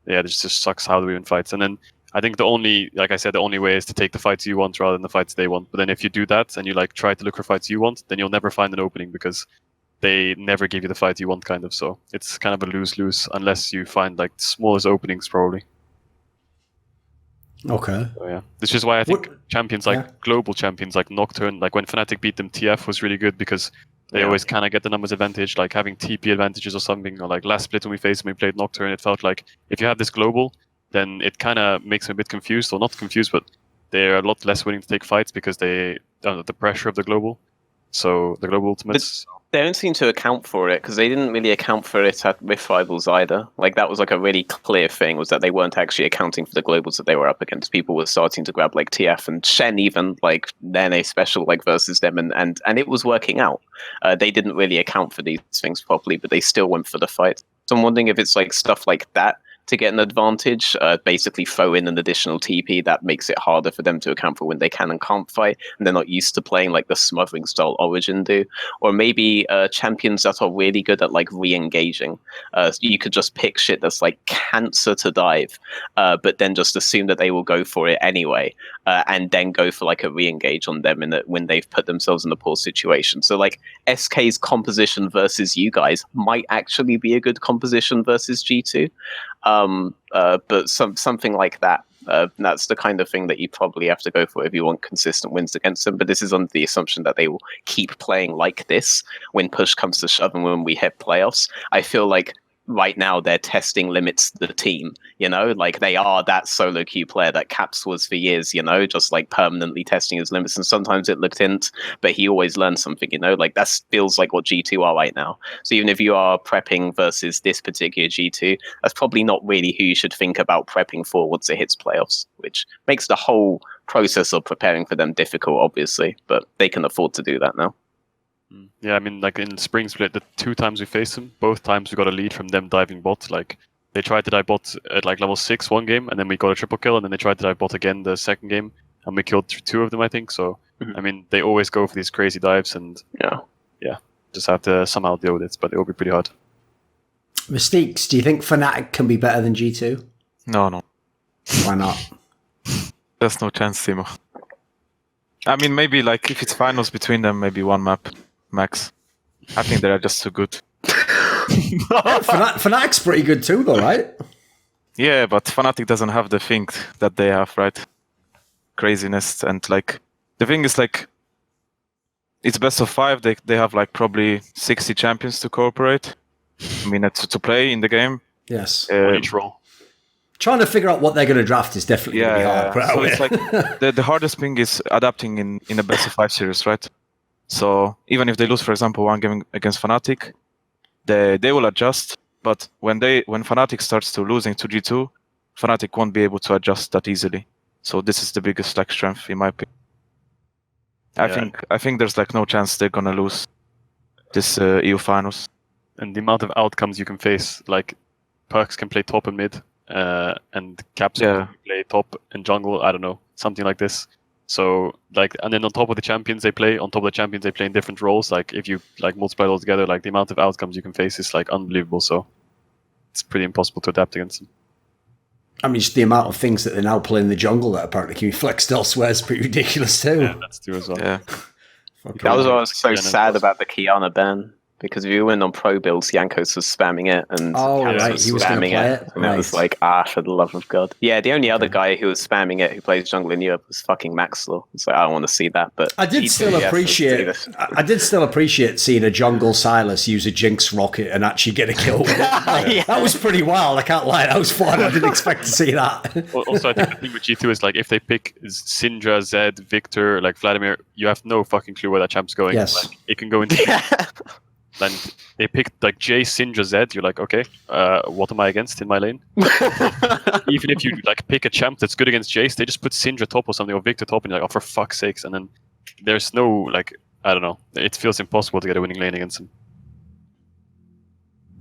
yeah, this just sucks. How do we win fights? And then I think the only way is to take the fights you want rather than the fights they want. But then if you do that and you, like, try to look for fights you want, then you'll never find an opening because they never give you the fight you want, kind of. So it's kind of a lose-lose unless you find, like, the smallest openings, probably. Okay. So, yeah, this is why I think champions, like global champions, like Nocturne, like when Fnatic beat them, TF was really good because they always kind of get the numbers advantage, like having TP advantages or something. Or like last split when we faced them, we played Nocturne, it felt like if you have this global, then it kind of makes them a bit confused, or not confused, but they're a lot less willing to take fights because they don't know the pressure of the global. So the global ultimates. They don't seem to account for it because they didn't really account for it at Rift Rivals either. Like, that was like a really clear thing, was that they weren't actually accounting for the globals that they were up against. People were starting to grab like TF and Shen, even like then a special like versus them, and it was working out. They didn't really account for these things properly, but they still went for the fight. So I'm wondering if it's like stuff like that to get an advantage, basically throw in an additional TP that makes it harder for them to account for when they can and can't fight, and they're not used to playing like the smothering style Origen do. Or maybe champions that are really good at like re-engaging. You could just pick shit that's like cancer to dive, but then just assume that they will go for it anyway, and then go for like a re-engage on them when they've put themselves in a poor situation. So like SK's composition versus you guys might actually be a good composition versus G2. But something like that. That's the kind of thing that you probably have to go for if you want consistent wins against them. But this is under the assumption that they will keep playing like this when push comes to shove and when we hit playoffs. I feel like right now their testing limits the team, you know, like they are that solo queue player that Caps was for years, you know, just like permanently testing his limits, and sometimes it looked int, but he always learned something, you know, like that feels like what G2 are right now. So even if you are prepping versus this particular G2, that's probably not really who you should think about prepping for once it hits playoffs, which makes the whole process of preparing for them difficult, obviously, but they can afford to do that now. Yeah, I mean, like in Spring Split, the 2 times we faced them, both times we got a lead from them diving bot. Like, they tried to dive bot at like level 6 one game, and then we got a triple kill, and then they tried to dive bot again the second game, and we killed 2 of them, I think. So, I mean, they always go for these crazy dives, and yeah, just have to somehow deal with it, but it will be pretty hard. Mystiques, do you think Fnatic can be better than G2? No. Why not? There's no chance, Timo. I mean, maybe like if it's finals between them, maybe one map max. I think they are just too good. Fnatic's pretty good too, though, right? Yeah, but Fnatic doesn't have the thing that they have, right? Craziness, and like the thing is like it's best of 5. They have like probably 60 champions to cooperate. I mean, to play in the game. Yes. On each role. Trying to figure out what they're going to draft is definitely going to be hard. So it's like the hardest thing is adapting in a best of 5 series, right? So even if they lose, for example, one game against Fnatic, they will adjust. But when Fnatic starts to losing to G2, Fnatic won't be able to adjust that easily. So this is the biggest like strength in my opinion. I think there's like no chance they're gonna lose this EU finals. And the amount of outcomes you can face, like Perks can play top and mid, and Caps can play top and jungle. I don't know, something like this. So like, and then on top of the champions they play in different roles. Like if you like multiply it all together, like the amount of outcomes you can face is like unbelievable. So it's pretty impossible to adapt against them. I mean, just the amount of things that they now play in the jungle that apparently can be flexed elsewhere is pretty ridiculous too. Yeah, that's true as well. Yeah. That was what I was so sad about the Kiana ban, because if you went on pro builds, Yankos was spamming it, and Cats was he was going to spamming play it. it. And it was like, for the love of God. Yeah, the only other guy who was spamming it, who plays jungle in Europe, was fucking Maxlaw. It's like, I don't want to see that, but I did still appreciate seeing a jungle Silas use a Jinx rocket and actually get a kill with it. That was pretty wild. I can't lie, that was fun. I didn't expect to see that. Also, I think the thing with G2 is like if they pick Syndra, Zed, Victor, like Vladimir, you have no fucking clue where that champ's going. Yes. Like, it can go into. Then they picked like Jay, Syndra, Zed. You're like, okay, what am I against in my lane? Even if you like pick a champ that's good against Jace, they just put Syndra top or something or Victor top, and you're like, oh, for fuck's sakes! And then there's no like, I don't know. It feels impossible to get a winning lane against them.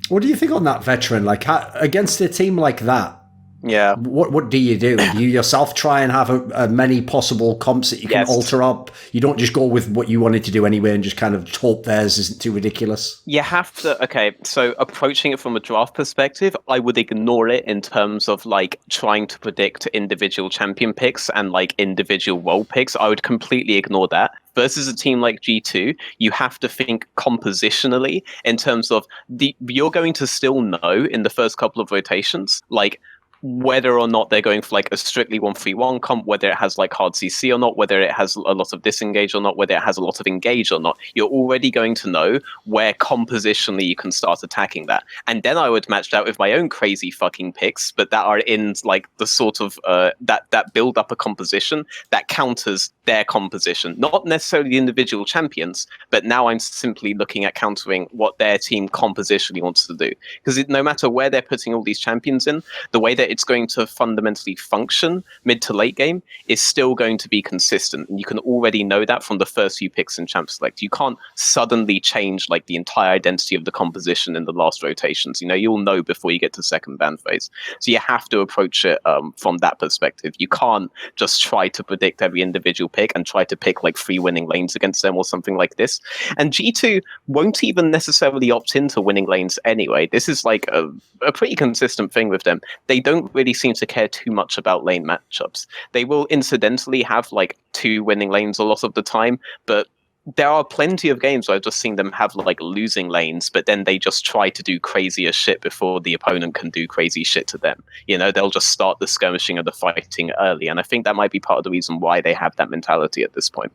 What do you think on that Veteran? Like against a team like that? Yeah. What do you do? Do you yourself try and have a many possible comps that you can alter up? You don't just go with what you wanted to do anyway and just kind of hope theirs isn't too ridiculous? You have to, okay, so approaching it from a draft perspective, I would ignore it in terms of like trying to predict individual champion picks and like individual role picks. I would completely ignore that. Versus a team like G2, you have to think compositionally in terms of you're going to still know in the first couple of rotations, like whether or not they're going for like a strictly 1-3-1 comp, whether it has like hard CC or not, whether it has a lot of disengage or not, whether it has a lot of engage or not. You're already going to know where compositionally you can start attacking that. And then I would match that with my own crazy fucking picks, but that are in like the sort of that build up a composition that counters their composition, not necessarily the individual champions, but now I'm simply looking at countering what their team compositionally wants to do. Because no matter where they're putting all these champions in, the way that it's going to fundamentally function mid to late game is still going to be consistent. And you can already know that from the first few picks in Champ Select. You can't suddenly change like the entire identity of the composition in the last rotations. You know, you'll know before you get to second ban phase. So you have to approach it from that perspective. You can't just try to predict every individual pick and try to pick like 3 winning lanes against them or something like this. And G2 won't even necessarily opt into winning lanes anyway. This is like a pretty consistent thing with them. They don't really seem to care too much about lane matchups. They will incidentally have like 2 winning lanes a lot of the time, but there are plenty of games where I've just seen them have like losing lanes, but then they just try to do crazier shit before the opponent can do crazy shit to them. You know, they'll just start the skirmishing or the fighting early. And I think that might be part of the reason why they have that mentality at this point.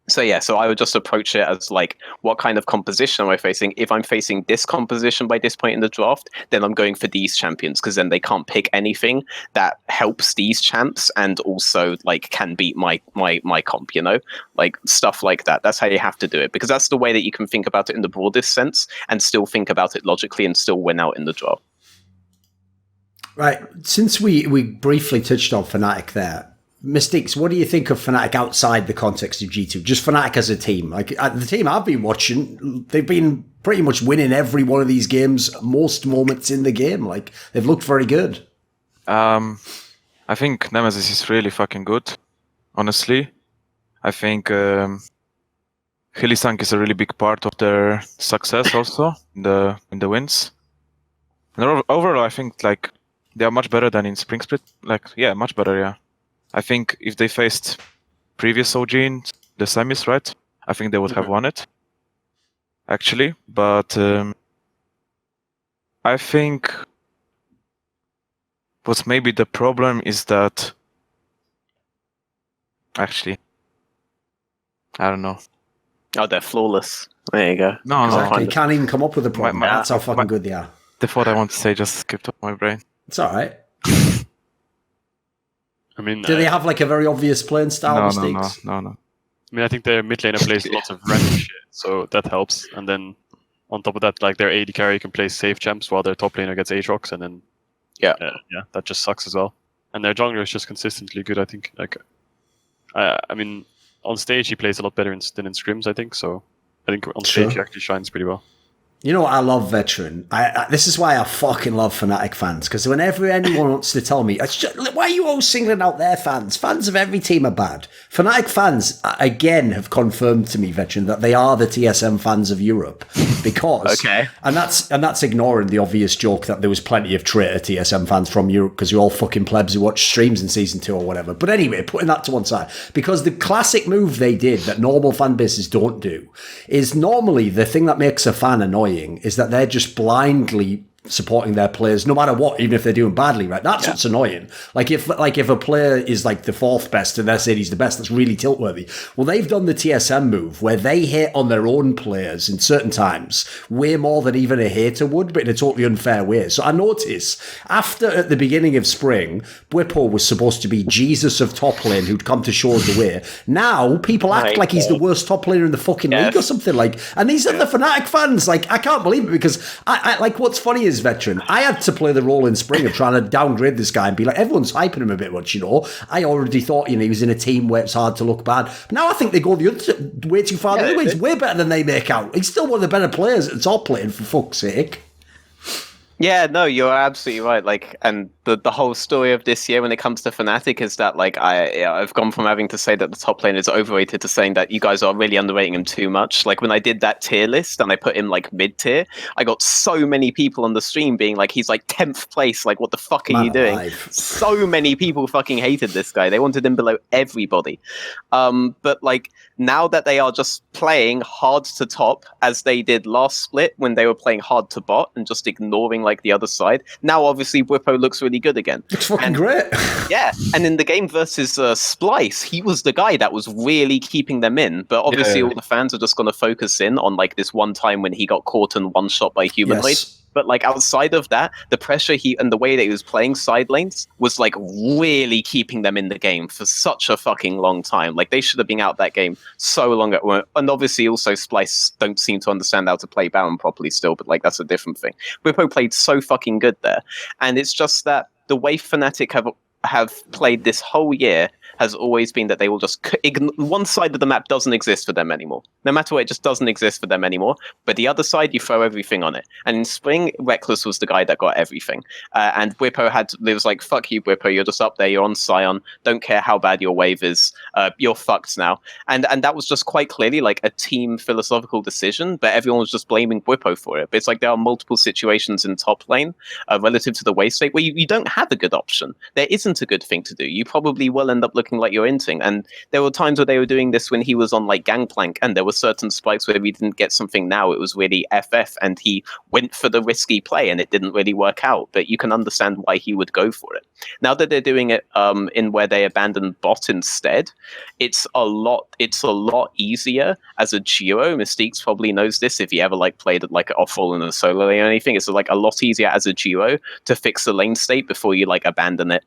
So I would just approach it as like, what kind of composition am I facing? If I'm facing this composition by this point in the draft, then I'm going for these champions, because then they can't pick anything that helps these champs and also like can beat my comp, you know, like stuff like that. That's how you have to do it, because that's the way that you can think about it in the broadest sense and still think about it logically and still win out in the draft. Right. Since we briefly touched on Fnatic there, Mystiques, what do you think of Fnatic outside the context of G2? Just Fnatic as a team. Like the team I've been watching, they've been pretty much winning every one of these games, most moments in the game. Like they've looked very good. I think Nemesis is really fucking good, honestly. I think Hylissang is a really big part of their success also in the wins. And overall, I think like they are much better than in Spring Split. Like, yeah, much better, yeah. I think if they faced previous OG in the semis, right, I think they would have won it, actually. But I think what's maybe the problem is that, actually, I don't know. Oh, they're flawless. There you go. No, Exactly. You can't even come up with a problem. That's how fucking good they are. The thought I want to say just skipped off my brain. It's all right. I mean, do they have like a very obvious playing style? No. I mean, I think their mid laner plays lots of random shit, so that helps. And then on top of that, like their AD carry can play safe champs while their top laner gets Aatrox, and then that just sucks as well. And their jungler is just consistently good. I think. Like, I mean, on stage he plays a lot better than in scrims. I think so. I think on stage he actually shines pretty well. You know what I love, Veteran? This is why I fucking love Fnatic fans, because whenever anyone wants to tell me, it's just, why are you all singling out their fans? Fans of every team are bad. Fnatic fans, again, have confirmed to me, Veteran, that they are the TSM fans of Europe. Because, Okay. and that's ignoring the obvious joke that there was plenty of traitor TSM fans from Europe, because you're all fucking plebs who watch streams in Season 2 or whatever. But anyway, putting that to one side, because the classic move they did that normal fan bases don't do is normally the thing that makes a fan annoying is that they're just blindly supporting their players no matter what, even if they're doing badly, right? That's what's annoying. Like if a player is like the fourth best and they're saying he's the best, that's really tilt-worthy. Well, they've done the TSM move where they hate on their own players in certain times way more than even a hater would, but in a totally unfair way. So I notice after at the beginning of spring, Bwipo was supposed to be Jesus of top lane who'd come to show us the way. Now people act like he's the worst top laner in the fucking league or something like. And these are the Fnatic fans. Like, I can't believe it, because I like, what's funny is, Veteran, I had to play the role in spring of trying to downgrade this guy and be like, everyone's hyping him a bit much, you know. I already thought, he was in a team where it's hard to look bad. But now I think they go the other way too far. The other way, he's way better than they make out. He's still one of the better players at the top lane, for fuck's sake. Yeah, no, you're absolutely right. Like, and the whole story of this year when it comes to Fnatic is that, like, I've gone from having to say that the top lane is overrated to saying that you guys are really underrating him too much. Like, when I did that tier list and I put him like mid tier, I got so many people on the stream being like, he's like 10th place. Like, what the fuck are you doing? So many people fucking hated this guy. They wanted him below everybody. But like, now that they are just playing hard to top as they did last split when they were playing hard to bot and just ignoring like the other side. Now, obviously, Bwipo looks really good again. Looks fucking great. Yeah, and in the game versus Splyce, he was the guy that was really keeping them in. But obviously, all the fans are just going to focus in on like this one time when he got caught and one shot by Humanoid. Yes. But like outside of that, the pressure and the way that he was playing side lanes was like really keeping them in the game for such a fucking long time. Like they should have been out that game so long ago. And obviously also Splyce don't seem to understand how to play Baron properly still, but like that's a different thing. Bwipo played so fucking good there. And it's just that the way Fnatic have played this whole year has always been that they will just one side of the map doesn't exist for them anymore. No matter what, it just doesn't exist for them anymore. But the other side, you throw everything on it. And in spring, Reckless was the guy that got everything. And Bwipo it was like, fuck you, Bwipo, you're just up there, you're on Sion, don't care how bad your wave is, you're fucked now. And that was just quite clearly like a team philosophical decision, but everyone was just blaming Bwipo for it. But it's like there are multiple situations in top lane relative to the wave state where you don't have a good option. There isn't a good thing to do. You probably will end up looking like you're inting. And there were times where they were doing this when he was on like Gangplank, and there were certain spikes where we didn't get something now. It was really FF, and he went for the risky play and it didn't really work out. But you can understand why he would go for it. Now that they're doing it in where they abandon bot instead, it's a lot easier as a duo. Mystiques probably knows this if he ever like played at like off-roll in a solo lane or anything. It's like a lot easier as a duo to fix the lane state before you like abandon it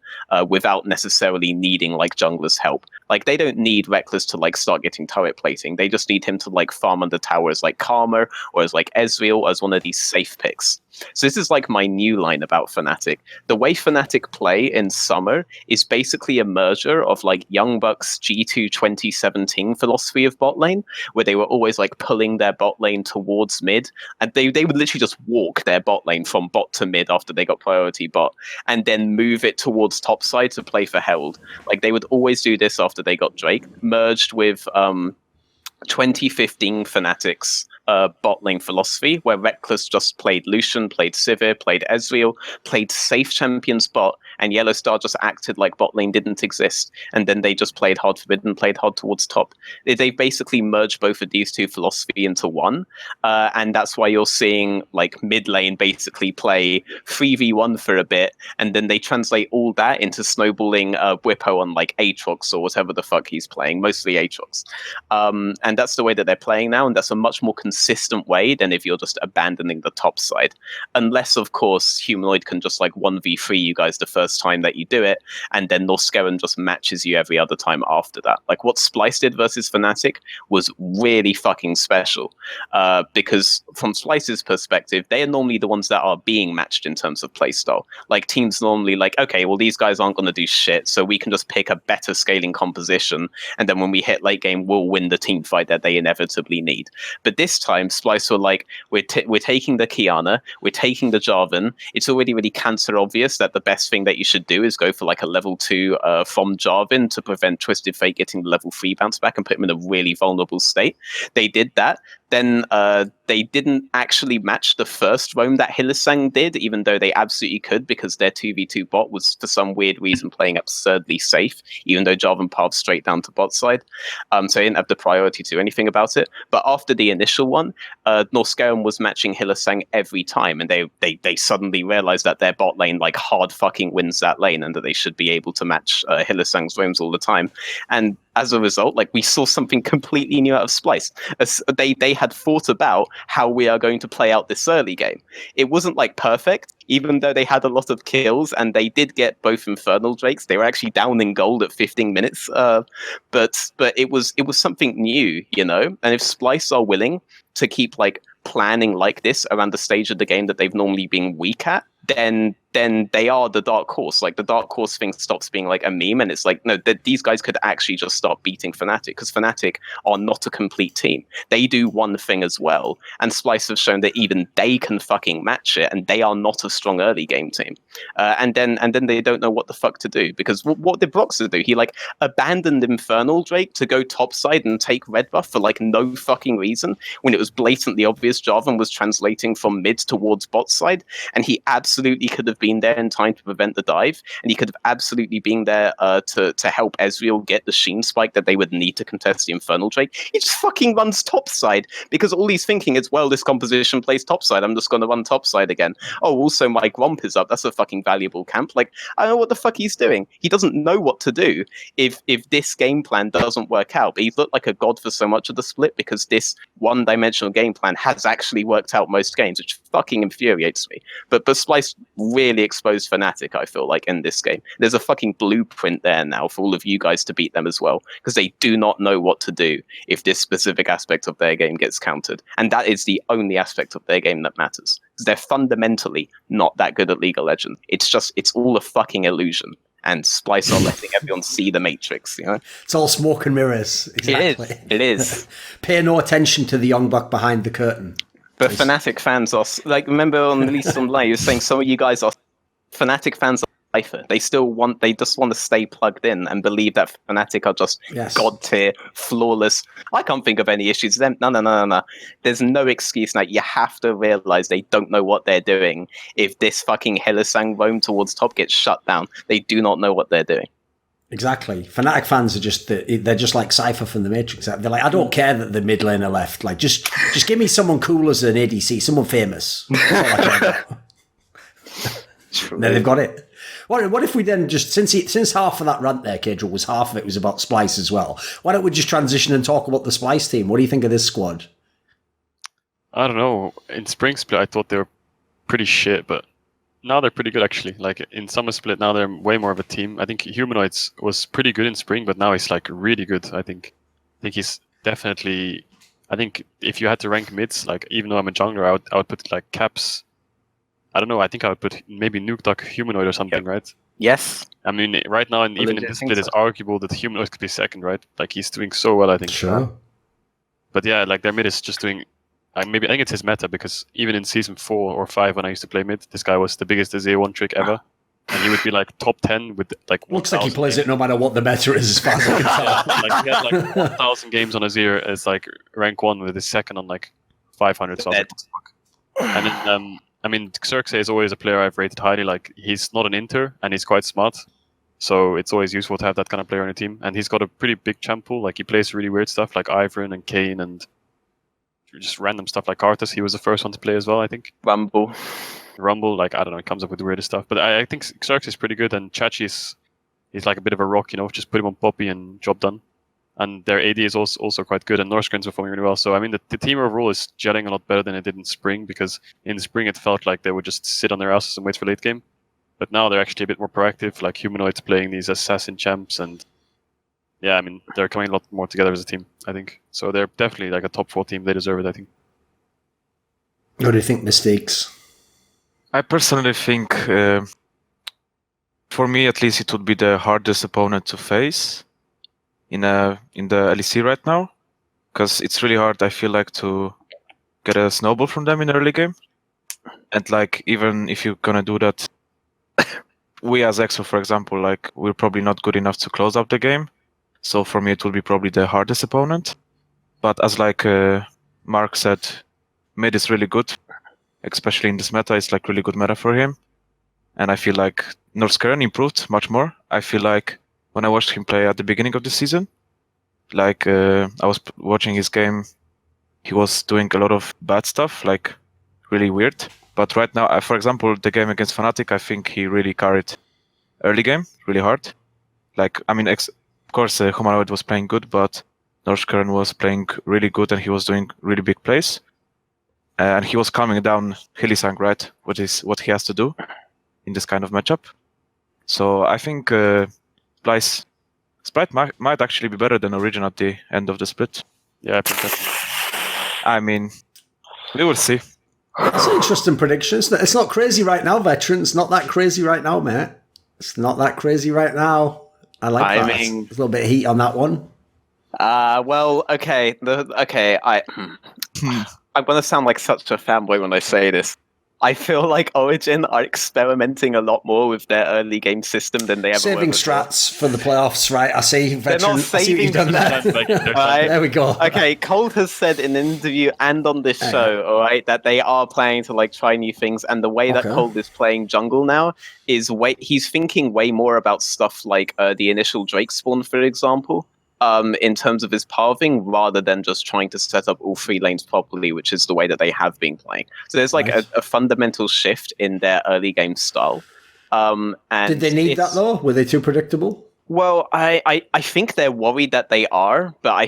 without necessarily needing like jungler's help. Like they don't need Reckless to like start getting turret plating. They just need him to like farm under towers like Karma or as like Ezreal or as one of these safe picks. So this is like my new line about Fnatic. The way Fnatic play in summer is basically a merger of like Young Bucks G2 2017 philosophy of bot lane, where they were always like pulling their bot lane towards mid, and they would literally just walk their bot lane from bot to mid after they got priority bot, and then move it towards top side to play for Held. Like they would always do this after they got Drake, merged with 2015 Fnatic's bot lane philosophy, where Reckless just played Lucian, played Sivir, played Ezreal, played safe champions bot, and Yellowstar just acted like bot lane didn't exist, and then they just played hard forbidden, played hard towards top. They basically merged both of these two philosophy into one, and that's why you're seeing like mid lane basically play 3v1 for a bit, and then they translate all that into snowballing Bwipo on like Aatrox or whatever the fuck he's playing, mostly Aatrox. And that's the way that they're playing now, and that's a much more consistent way than if you're just abandoning the top side. Unless, of course, Humanoid can just like 1v3 you guys the first first time that you do it, and then Norscaron just matches you every other time after that. Like what Splyce did versus Fnatic was really fucking special, because from Splyce's perspective, they are normally the ones that are being matched in terms of playstyle. Like teams normally like, okay, well these guys aren't going to do shit, so we can just pick a better scaling composition, and then when we hit late game, we'll win the team fight that they inevitably need. But this time, Splyce were like, we're taking the Kiana, we're taking the Jarvan. It's already really cancer obvious that the best thing that you should do is go for like a level 2 from Jarvan to prevent Twisted Fate getting the level 3 bounce back and put him in a really vulnerable state. They did that. Then they didn't actually match the first roam that Hylissang did, even though they absolutely could, because their 2v2 bot was for some weird reason playing absurdly safe, even though Jarvan paths straight down to bot side. So they didn't have the priority to do anything about it. But after the initial one, Norscaron was matching Hylissang every time, and they suddenly realized that their bot lane like hard fucking wins that lane, and that they should be able to match Hylissang's roams all the time. And as a result, like we saw something completely new out of Splyce. As they had thought about how we are going to play out this early game. It wasn't like perfect, even though they had a lot of kills and they did get both Infernal Drakes. They were actually down in gold at 15 minutes. But it was something new, you know. And if Splyce are willing to keep like planning like this around the stage of the game that they've normally been weak at, then they are the dark horse. Like the dark horse thing stops being like a meme, and it's like, no, these guys could actually just start beating Fnatic, because Fnatic are not a complete team. They do one thing as well, and Splyce have shown that even they can fucking match it, and they are not a strong early game team. And then they don't know what the fuck to do, because what did Broxer do? He like abandoned Infernal Drake to go topside and take red buff for like no fucking reason, when it was blatantly obvious Jarvan was translating from mid towards bot side, and he absolutely could have been there in time to prevent the dive, and he could have absolutely been there to help Ezreal get the Sheen spike that they would need to contest the Infernal Drake. He just fucking runs topside, because all he's thinking is, well, this composition plays topside, I'm just going to run topside again. Oh, also my Gromp is up, that's a fucking valuable camp. Like, I don't know what the fuck he's doing. He doesn't know what to do if this game plan doesn't work out. But he's looked like a god for so much of the split, because this one-dimensional game plan has actually worked out most games, which fucking infuriates me. But Splyce really exposed Fnatic, I feel like, in this game. There's a fucking blueprint there now for all of you guys to beat them as well, because they do not know what to do if this specific aspect of their game gets countered. And that is the only aspect of their game that matters, because they're fundamentally not that good at League of Legends. It's all a fucking illusion. And Splyce are letting everyone see the Matrix, you know? It's all smoke and mirrors. Exactly. It is. Pay no attention to the young buck behind the curtain. But Fnatic fans are like, remember on Elitists Online, you were saying some of you guys are Fnatic fans are cipher. They just want to stay plugged in and believe that Fnatic are just god tier, flawless. I can't think of any issues with them. No. There's no excuse now. You have to realize they don't know what they're doing. If this fucking Hylissang roam towards top gets shut down, they do not know what they're doing. Exactly. Fnatic fans are they're just like Cypher from the Matrix. They're like, I don't care that the mid laner left. Like, just give me someone cool as an ADC, someone famous. That's all I care about. Then they've got it. What if we then just, since half of that rant there, Caedrel, was half of it was about Splyce as well, why don't we just transition and talk about the Splyce team? What do you think of this squad? I don't know. In Spring Split, I thought they were pretty shit, but now they're pretty good, actually. Like, in Summer Split, now they're way more of a team. I think Humanoids was pretty good in Spring, but now he's, like, really good, I think. I think he's definitely... I think if you had to rank mids, like, even though I'm a jungler, I would put, like, Caps... I don't know, I think I would put maybe NukeDuck Humanoid or something, right? Yes. I mean, right now, and even in this split, it's arguable that Humanoid could be second, right? Like, he's doing so well, I think. Sure. But yeah, like, their mid is just doing... I think it's his meta, because even in Season 4 or 5, when I used to play mid, this guy was the biggest Azir trick ever. And he would be, like, top 10 with, like... Looks like he plays games. It no matter what the meta is, as far as I can tell. Like, he had, like, 1,000 games on Azir as, like, rank 1 with his second on, like, 500. So and then... I mean, Xerxes is always a player I've rated highly. Like, he's not an inter, and he's quite smart. So it's always useful to have that kind of player on your team. And he's got a pretty big champ pool. Like, he plays really weird stuff, like Ivern and Kayn, and just random stuff like Karthus. He was the first one to play as well, I think. Rumble, like, I don't know, he comes up with the weirdest stuff. But I think Xerxes is pretty good, and Chachi is like a bit of a rock, you know, just put him on Poppy and job done. And their AD is also quite good, and Norscaron's performing really well. So, I mean, the team overall is gelling a lot better than it did in Spring, because in Spring it felt like they would just sit on their asses and wait for late game. But now they're actually a bit more proactive, like Humanoids playing these assassin champs, and yeah, I mean, they're coming a lot more together as a team, I think. So they're definitely like a top 4 team. They deserve it, I think. What do you think, Mystiques? I personally think, for me at least, it would be the hardest opponent to face in the LEC right now, because it's really hard, I feel like, to get a snowball from them in the early game. And like, even if you're gonna do that, we as EXO, for example, like, we're probably not good enough to close up the game. So for me, it will be probably the hardest opponent. But as like Mark said, mid is really good, especially in this meta. It's like really good meta for him. And I feel like Norskeren improved much more. I feel like when I watched him play at the beginning of the season, like I was watching his game, he was doing a lot of bad stuff, like really weird. But right now, for example, the game against Fnatic, I think he really carried early game really hard. Like, I mean, of course, Humanoid was playing good, but Norskeren was playing really good and he was doing really big plays. And he was calming down Hillisang, right? What he has to do in this kind of matchup. So I think Splyce might actually be better than Origen at the end of the split. Yeah, I think that's... I mean, we will see. That's an interesting prediction. It's not crazy right now, Veteran. It's not that crazy right now, mate. It's not that crazy right now. I like that. There's a little bit of heat on that one. Well, okay. I'm gonna sound like such a fanboy when I say this. I feel like Origen are experimenting a lot more with their early game system than they ever saving were strats for the playoffs, right? I see. Veteran, They're not saving done there. Right? There we go. Okay, Cold has said in an interview and on this show, all right, that they are planning to like try new things, and the way that Cold is playing jungle now is he's thinking way more about stuff like the initial Drake spawn, for example. In terms of his pathing, rather than just trying to set up all 3 lanes properly, which is the way that they have been playing. So there's like a fundamental shift in their early game style. And did they need that though? Were they too predictable? Well, I think they're worried that they are, but I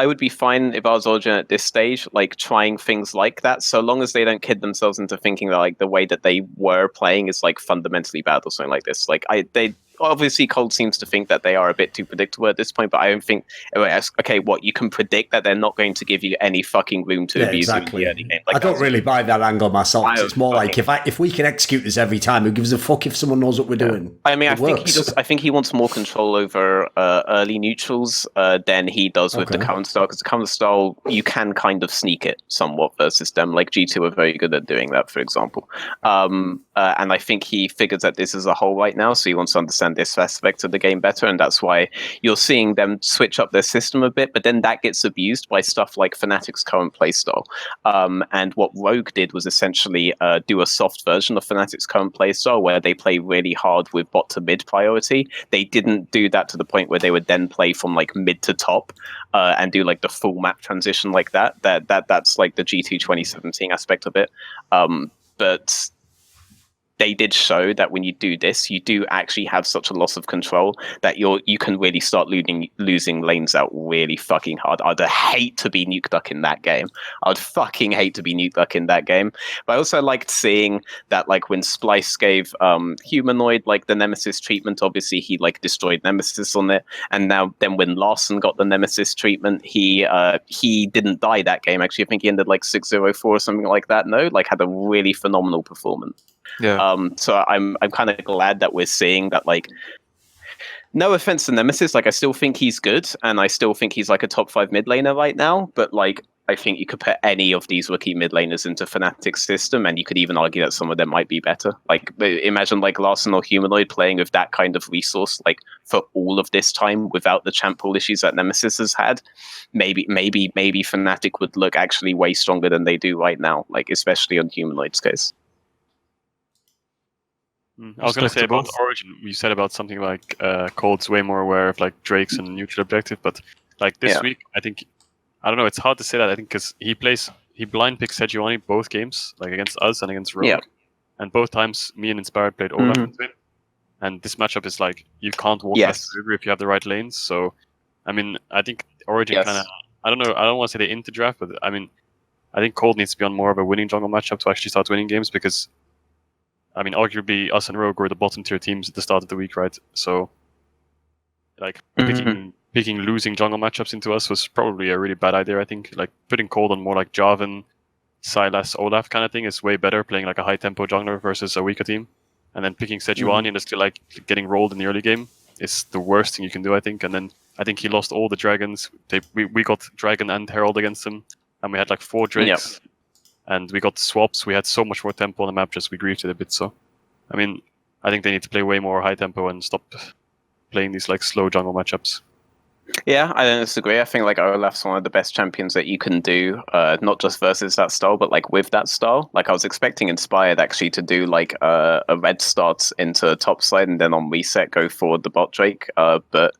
would be fine if I was Origen at this stage, like trying things like that, so long as they don't kid themselves into thinking that like the way that they were playing is like fundamentally bad or something like this. Like they obviously Cold seems to think that they are a bit too predictable at this point, but I don't think. Okay, what you can predict that they're not going to give you any fucking room to abuse exactly. in the early game. Like, I don't really buy that angle myself. It's more like if we can execute this every time, who gives a fuck if someone knows what we're doing? I mean, I think he wants more control over early neutrals than he does with the current style. Because the current style, you can kind of sneak it somewhat versus them. Like G2 are very good at doing that, for example. And I think he figures that this is a whole right now, so he wants to understand this aspect of the game better, and that's why you're seeing them switch up their system a bit, but then that gets abused by stuff like Fnatic's current playstyle. And what Rogue did was essentially do a soft version of Fnatic's current playstyle where they play really hard with bot to mid priority. They didn't do that to the point where they would then play from like mid to top and do like the full map transition like that. That's like the G2 2017 aspect of it. But they did show that when you do this, you do actually have such a loss of control that you can really start losing lanes out really fucking hard. I'd hate to be Nuke Duck in that game. I'd fucking hate to be Nuke Duck in that game. But I also liked seeing that, like, when Splyce gave Humanoid like the Nemesis treatment, obviously he like destroyed Nemesis on it, and then when Larson got the Nemesis treatment, he didn't die that game. Actually, I think he ended like 6-0-4 or something like that. No, like had a really phenomenal performance. Yeah. So I'm kind of glad that we're seeing that. Like, no offense to Nemesis, like I still think he's good, and I still think he's like a top 5 mid laner right now. But like, I think you could put any of these rookie mid laners into Fnatic's system, and you could even argue that some of them might be better. Like, imagine like Larson or Humanoid playing with that kind of resource, like for all of this time without the champ pool issues that Nemesis has had. Maybe Fnatic would look actually way stronger than they do right now. Like, especially on Humanoid's case. I was going to say about Origin, you said about something like Cold's way more aware of like Drake's and neutral objective, but like this week, I don't know, it's hard to say that, I think, because he blind picks Sejuani both games, like against us and against Rogue, and both times me and Inspired played Olaf and Twin, and this matchup is like, you can't walk past the river if you have the right lanes, so, I mean, I think Origin kind of, I don't know, I don't want to say they into draft, but I mean, I think Cold needs to be on more of a winning jungle matchup to actually start winning games, because I mean, arguably us and Rogue were the bottom tier teams at the start of the week, right? So, like picking losing jungle matchups into us was probably a really bad idea. I think like putting Cold on more like Jarvan, Sylas, Olaf kind of thing is way better. Playing like a high tempo jungler versus a weaker team, and then picking Sejuani and just like getting rolled in the early game is the worst thing you can do, I think. And then I think he lost all the dragons. We got Dragon and Herald against him, and we had like 4 Drakes, and we got swaps. We had so much more tempo on the map, just we griefed it a bit. So, I mean, I think they need to play way more high tempo and stop playing these like slow jungle matchups. Yeah, I don't disagree. I think like Olaf's one of the best champions that you can do, not just versus that style, but like with that style. Like I was expecting Inspired actually to do like a red start into top side and then on reset go forward the bot Drake, but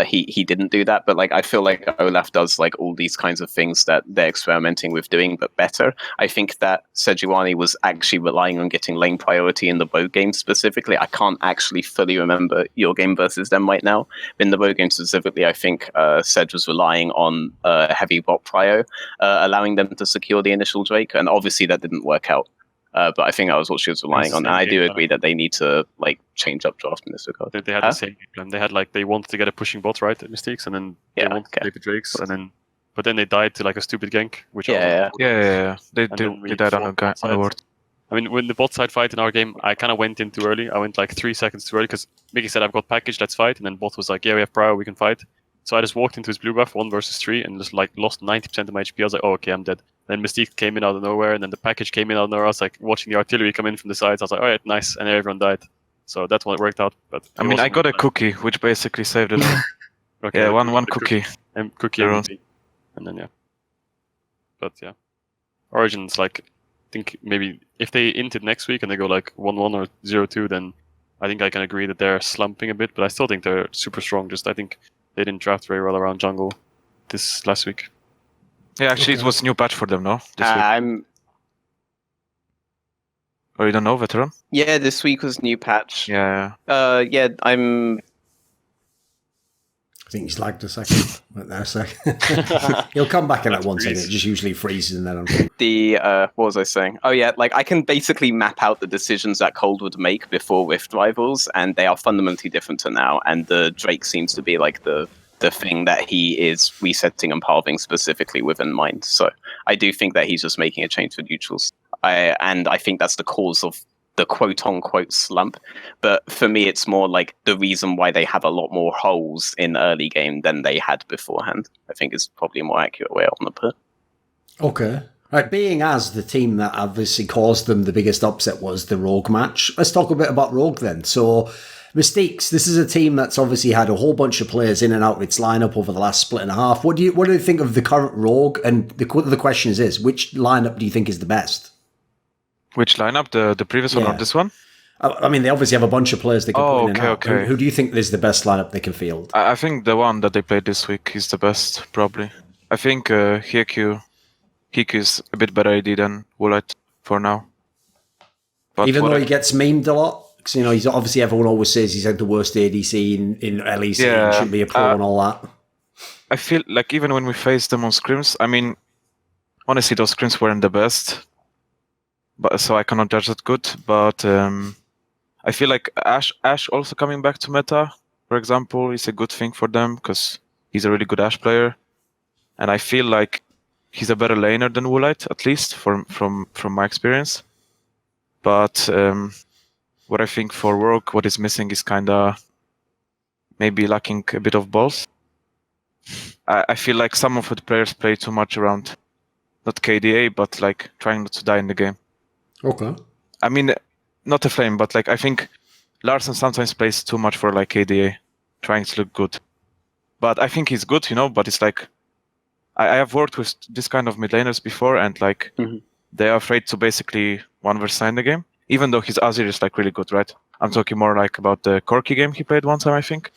he didn't do that. But like I feel like Olaf does like all these kinds of things that they're experimenting with doing, but better. I think that Sejuani was actually relying on getting lane priority in the Rogue game specifically. I can't actually fully remember your game versus them right now. In the Rogue game specifically, I think Sej was relying on heavy bot prio, allowing them to secure the initial Drake, and obviously that didn't work out. But I think that was what she was relying on, and I do agree that they need to like change up draft in this regard. They had the same plan. They had like they wanted to get a pushing bot right at Mystiques, and then they wanted to play the Drakes, and then but then they died to like a stupid gank, which They died on a ward. I mean, when the bot side fight in our game, I kind of went in too early. I went like 3 seconds too early because Mickey said, "I've got package, let's fight," and then bot was like, "Yeah, we have prior, we can fight." So I just walked into his blue buff 1 versus 3 and just like lost 90% of my HP. I was like, "Oh, okay, I'm dead." Then Mystique came in out of nowhere, and then the package came in out of nowhere. I was like watching the artillery come in from the sides. I was like, "All right, nice," and everyone died. So that's when it worked out. But I mean, I got a cookie, which basically saved it. Okay, yeah, one cookie. And cookie MVP. And then yeah. But yeah, Origin's like, I think maybe if they inted next week and they go like 1-1 or 0-2, then I think I can agree that they're slumping a bit. But I still think they're super strong. Just I think they didn't draft very well around jungle this last week. Yeah, actually, it was a new patch for them, no? This week. Or you don't know, Veteran? Yeah, this week was new patch. Yeah. Yeah, I think he's lagged a second. Wait there a second. He'll come back in at 1 second. It just usually freezes and then what was I saying? Oh yeah, like I can basically map out the decisions that Cold would make before Rift Rivals, and they are fundamentally different to now. And the Drake seems to be like the thing that he is resetting and palving specifically with in mind. So I do think that he's just making a change for neutrals. And I think that's the cause of the quote-unquote slump. But for me, it's more like the reason why they have a lot more holes in early game than they had beforehand. I think is probably a more accurate way I want to put it. Okay. Right, being as the team that obviously caused them the biggest upset was the Rogue match, let's talk a bit about Rogue then. So, Mystiques, this is a team that's obviously had a whole bunch of players in and out of its lineup over the last split and a half. What do you think of the current Rogue? And the question is, which lineup do you think is the best? Which lineup? The previous one or this one? I mean, they obviously have a bunch of players they can put in and out. Okay. Who do you think is the best lineup they can field? I think the one that they played this week is the best, probably. I think Hieku is a bit better AD than weixz for now. But even though he gets memed a lot? Because, you know, he's obviously, everyone always says he's had the worst ADC in LEC and shouldn't be a pro and all that. I feel like even when we faced them on scrims, I mean, honestly, those scrims weren't the best. But so I cannot judge that good. But I feel like Ashe also coming back to meta, for example, is a good thing for them because he's a really good Ashe player. And I feel like he's a better laner than weixz, at least from my experience. But what I think for Rogue, what is missing is kind of maybe lacking a bit of balls. I feel like some of the players play too much around, not KDA, but like trying not to die in the game. Okay. I mean, not a flame, but like I think Larsen sometimes plays too much for like KDA, trying to look good. But I think he's good, you know, but it's like, I have worked with this kind of mid laners before, and like they are afraid to basically 1v9 the game, even though his Azir is like really good, right? I'm talking more like about the Corki game he played one time, I think.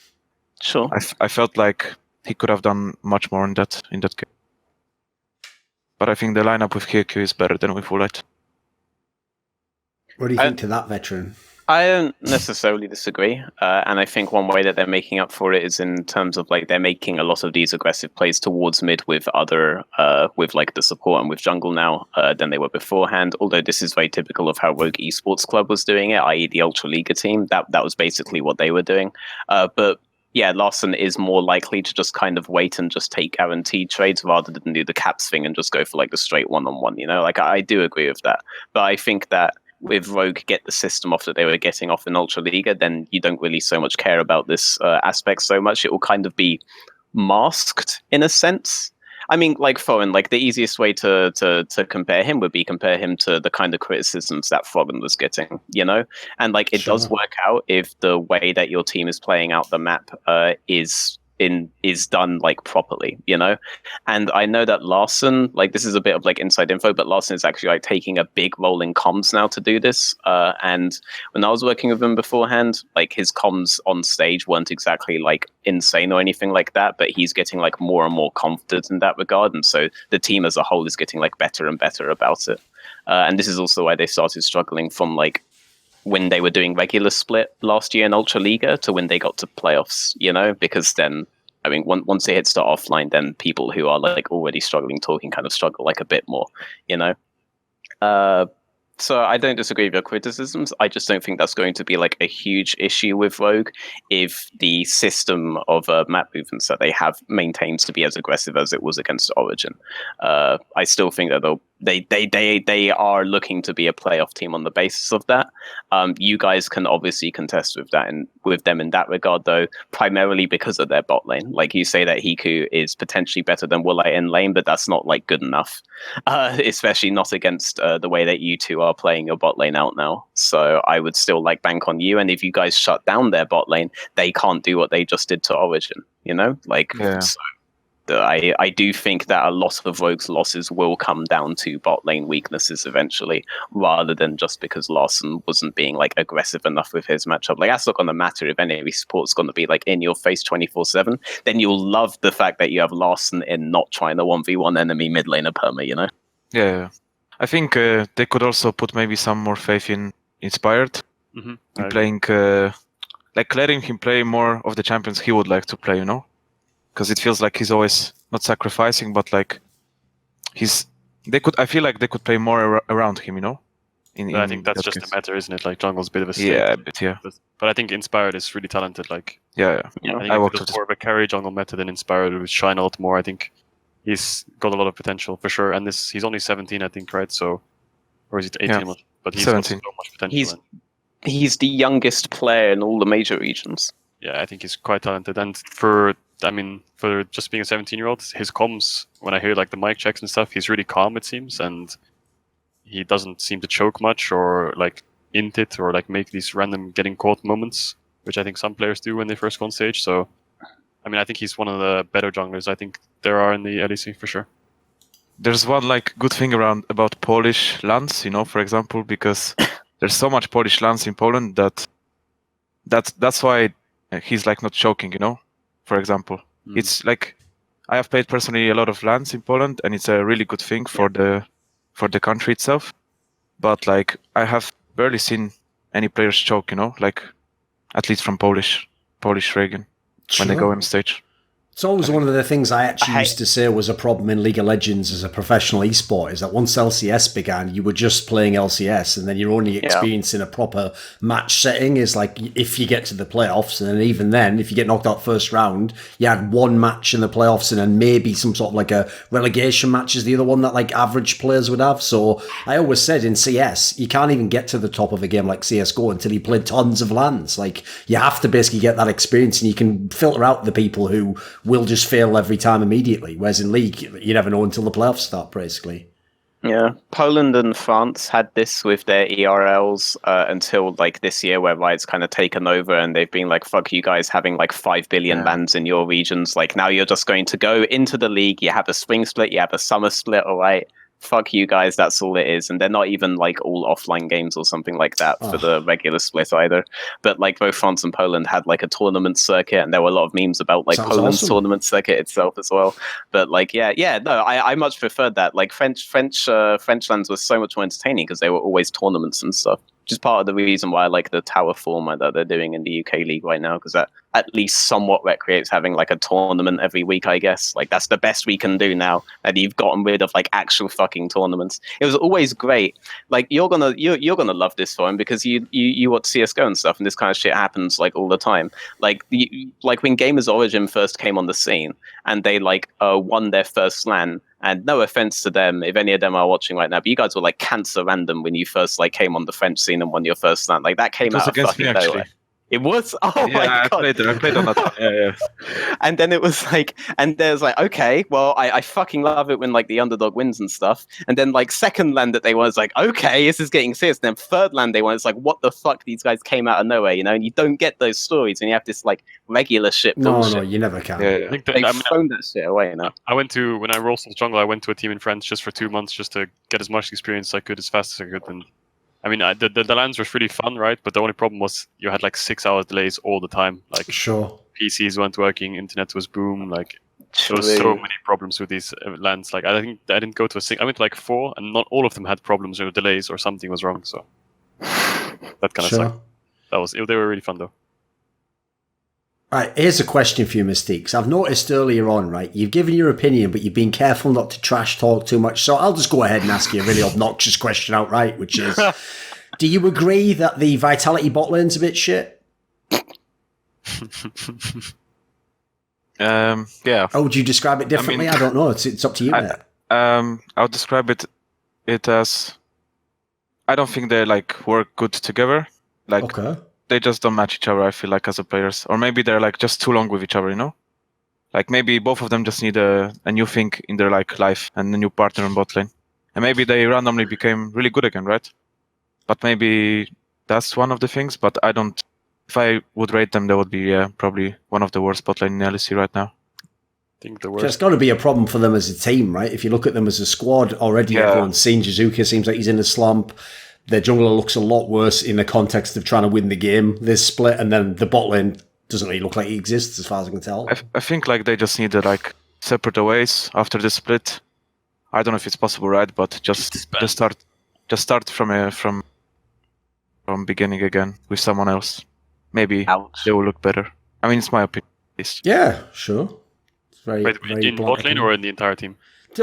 Sure. I felt like he could have done much more in that game. But I think the lineup with Hieku is better than with weixz. What do you think to that, Veteran? I don't necessarily disagree, and I think one way that they're making up for it is in terms of like they're making a lot of these aggressive plays towards mid with other, with like the support and with jungle now than they were beforehand. Although this is very typical of how Rogue Esports Club was doing it, i.e. the Ultra Liga team. That was basically what they were doing. But yeah, Larson is more likely to just kind of wait and just take guaranteed trades rather than do the caps thing and just go for like the straight one-on-one. You know, like I do agree with that, but I think that with Rogue get the system off that they were getting off in Ultra Liga, then you don't really so much care about this aspect so much. It will kind of be masked in a sense. I mean, like Thorin, like the easiest way to compare him would be compare him to the kind of criticisms that Thorin was getting, you know? And like it does work out if the way that your team is playing out the map is done like properly, you know? And I know that Larson, like this is a bit of like inside info, but Larson is actually like taking a big role in comms now to do this. And when I was working with him beforehand, like his comms on stage weren't exactly like insane or anything like that, but he's getting like more and more confident in that regard. And so the team as a whole is getting like better and better about it. And this is also why they started struggling from like when they were doing regular split last year in Ultra Liga to when they got to playoffs, you know, because then, I mean, once it hits the offline, then people who are like already struggling talking kind of struggle like a bit more, you know? So I don't disagree with your criticisms. I just don't think that's going to be like a huge issue with Rogue if the system of map movements that they have maintains to be as aggressive as it was against Origin. I still think that they are looking to be a playoff team on the basis of that. You guys can obviously contest with that and with them in that regard, though, primarily because of their bot lane. Like you say that Hiku is potentially better than Woolite in lane, but that's not like good enough, especially not against the way that you two are playing your bot lane out now. So I would still like bank on you. And if you guys shut down their bot lane, they can't do what they just did to Origin. You know, like so. I do think that a lot of Rogue's losses will come down to bot lane weaknesses eventually, rather than just because Larson wasn't being like aggressive enough with his matchup. Like that's not going to matter if any support's going to be like in your face 24/7. Then you'll love the fact that you have Larson in not trying to 1v1 enemy mid laner perma. You know? Yeah, I think they could also put maybe some more faith in Inspired, in playing like letting him play more of the champions he would like to play. You know. Because it feels like he's always not sacrificing, but like I feel like they could play more around him, you know. I think that's just the matter, isn't it? Like jungle's a bit of a snake. Yeah, yeah. But I think Inspired is really talented. Like yeah. I think if it's more of a carry jungle meta than Inspired with Shine Ult more. I think he's got a lot of potential for sure. And he's only 17, I think, right? So, or is it 18? Yeah. But he's 17. got so much potential. He's the youngest player in all the major regions. Yeah, I think he's quite talented. And for just being a 17-year-old, his comms, when I hear like the mic checks and stuff, he's really calm, it seems, and he doesn't seem to choke much or like int it or like make these random getting caught moments, which I think some players do when they first go on stage. So, I mean, I think he's one of the better junglers I think there are in the LEC for sure. There's one like good thing about Polish lands, you know, for example, because there's so much Polish lands in Poland that's why he's like not choking, you know. For example, it's like I have played personally a lot of lands in Poland, and it's a really good thing for the country itself. But like I have barely seen any players choke, you know, like at least from Polish region when they go on stage. It's always one of the things I actually used to say was a problem in League of Legends as a professional esport, is that once LCS began, you were just playing LCS, and then your only experience in a proper match setting is like if you get to the playoffs, and then even then, if you get knocked out first round, you had one match in the playoffs, and then maybe some sort of like a relegation match is the other one that like average players would have. So I always said in CS, you can't even get to the top of a game like CSGO until you play tons of lands. Like you have to basically get that experience, and you can filter out the people who will just fail every time immediately. Whereas in League, you never know until the playoffs start, basically. Yeah, Poland and France had this with their ERLs until like this year, where Riot's kind of taken over and they've been like, fuck you guys having like 5 billion bans in your regions. Like now you're just going to go into the league, you have a spring split, you have a summer split, all right? Fuck you guys, that's all it is. And they're not even like all offline games or something like that for the regular split either. But like both France and Poland had like a tournament circuit, and there were a lot of memes about like Poland's tournament circuit itself as well. But like I much preferred that. Like French lands were so much more entertaining because they were always tournaments and stuff. which is part of the reason why I like the tower format that they're doing in the UK League right now, because that at least somewhat recreates having like a tournament every week, I guess. Like that's the best we can do now that you've gotten rid of like actual fucking tournaments. It was always great. Like you're gonna love this for him because you watch CS:GO and stuff, and this kind of shit happens like all the time. Like like when Gamers Origin first came on the scene and they like won their first LAN. And no offense to them, if any of them are watching right now, but you guys were like cancer random when you first like came on the French scene and won your first LAN. Like that came out of fucking nowhere. It was. Oh yeah, my god! I played on that. Yeah. And then it was like, and there's like, okay, well, I fucking love it when like the underdog wins and stuff. And then like second LAN that they won, it's like, okay, this is getting serious. And then third LAN they won, it's like, what the fuck? These guys came out of nowhere, you know. And you don't get those stories, and you have this like regular shit bullshit. No, you never can. Yeah. I think They've thrown that shit away, you know. when I rolled the jungle, I went to a team in France just for 2 months just to get as much experience as I could, as fast as I could. And I mean, the LANs were really fun, right? But the only problem was you had like 6 hour delays all the time. Like Sure. PCs weren't working, internet was boom. Like there was so many problems with these LANs. Like I think I didn't go to I went to like 4, and not all of them had problems or delays or something was wrong. So that kind of sucked. They were really fun though. Right, here's a question for you, Mystiques. I've noticed earlier on, right, you've given your opinion, but you've been careful not to trash talk too much. So I'll just go ahead and ask you a really obnoxious question outright, which is, do you agree that the Vitality bot lane's a bit shit? Yeah. How would you describe it differently? I don't know. It's up to you, mate. I'll describe it as, I don't think they like work good together. Like, Okay. they just don't match each other, I feel like, as a players. Or maybe they're like just too long with each other, you know? Like maybe both of them just need a new thing in their like life and a new partner in bot lane. And maybe they randomly became really good again, right? But maybe that's one of the things, but I don't... If I would rate them, that would be probably one of the worst bot lane in LEC right now. I think the So worst. it's got to be a problem for them as a team, right? If you look at them as a squad, already everyone's seen Jizuka seems like he's in a slump. Their jungler looks a lot worse in the context of trying to win the game. This split, and then the bot lane doesn't really look like it exists, as far as I can tell. I think like they just need to like separate the ways after the split. I don't know if it's possible, right? But just start from beginning again with someone else. Maybe they will look better. I mean, it's my opinion. Yeah, sure. It's very, Wait, very in bot lane or in the entire team?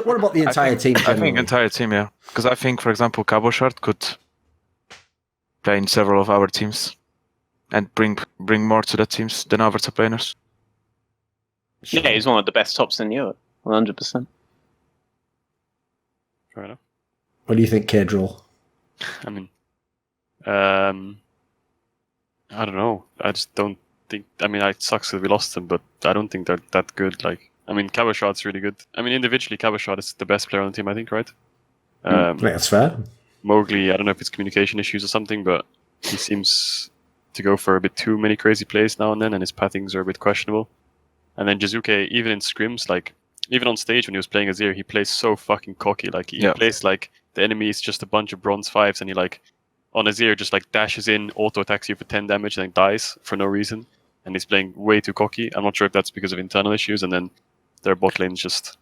What about the entire team? I think generally? entire team, yeah. Because I think, for example, Cabochard could play in several of our teams and bring more to the teams than our top laners. Yeah, he's one of the best tops in Europe, 100%. Fair enough. What do you think, Caedrel? I mean, I don't know. I just don't think. I mean, it sucks that we lost them, but I don't think they're that good. Like, I mean, Cabochard's really good. I mean, individually, Cabochard is the best player on the team, I think, right? I think that's fair. Mowgli, I don't know if it's communication issues or something, but he seems to go for a bit too many crazy plays now and then, and his pathings are a bit questionable. And then Jizuke, even in scrims, like, even on stage when he was playing Azir, he plays so fucking cocky. Like, he plays like the enemy is just a bunch of bronze 5s, and he, like, on Azir, just, like, dashes in, auto-attacks you for 10 damage, and then dies for no reason. And he's playing way too cocky. I'm not sure if that's because of internal issues, and then their bot lane's just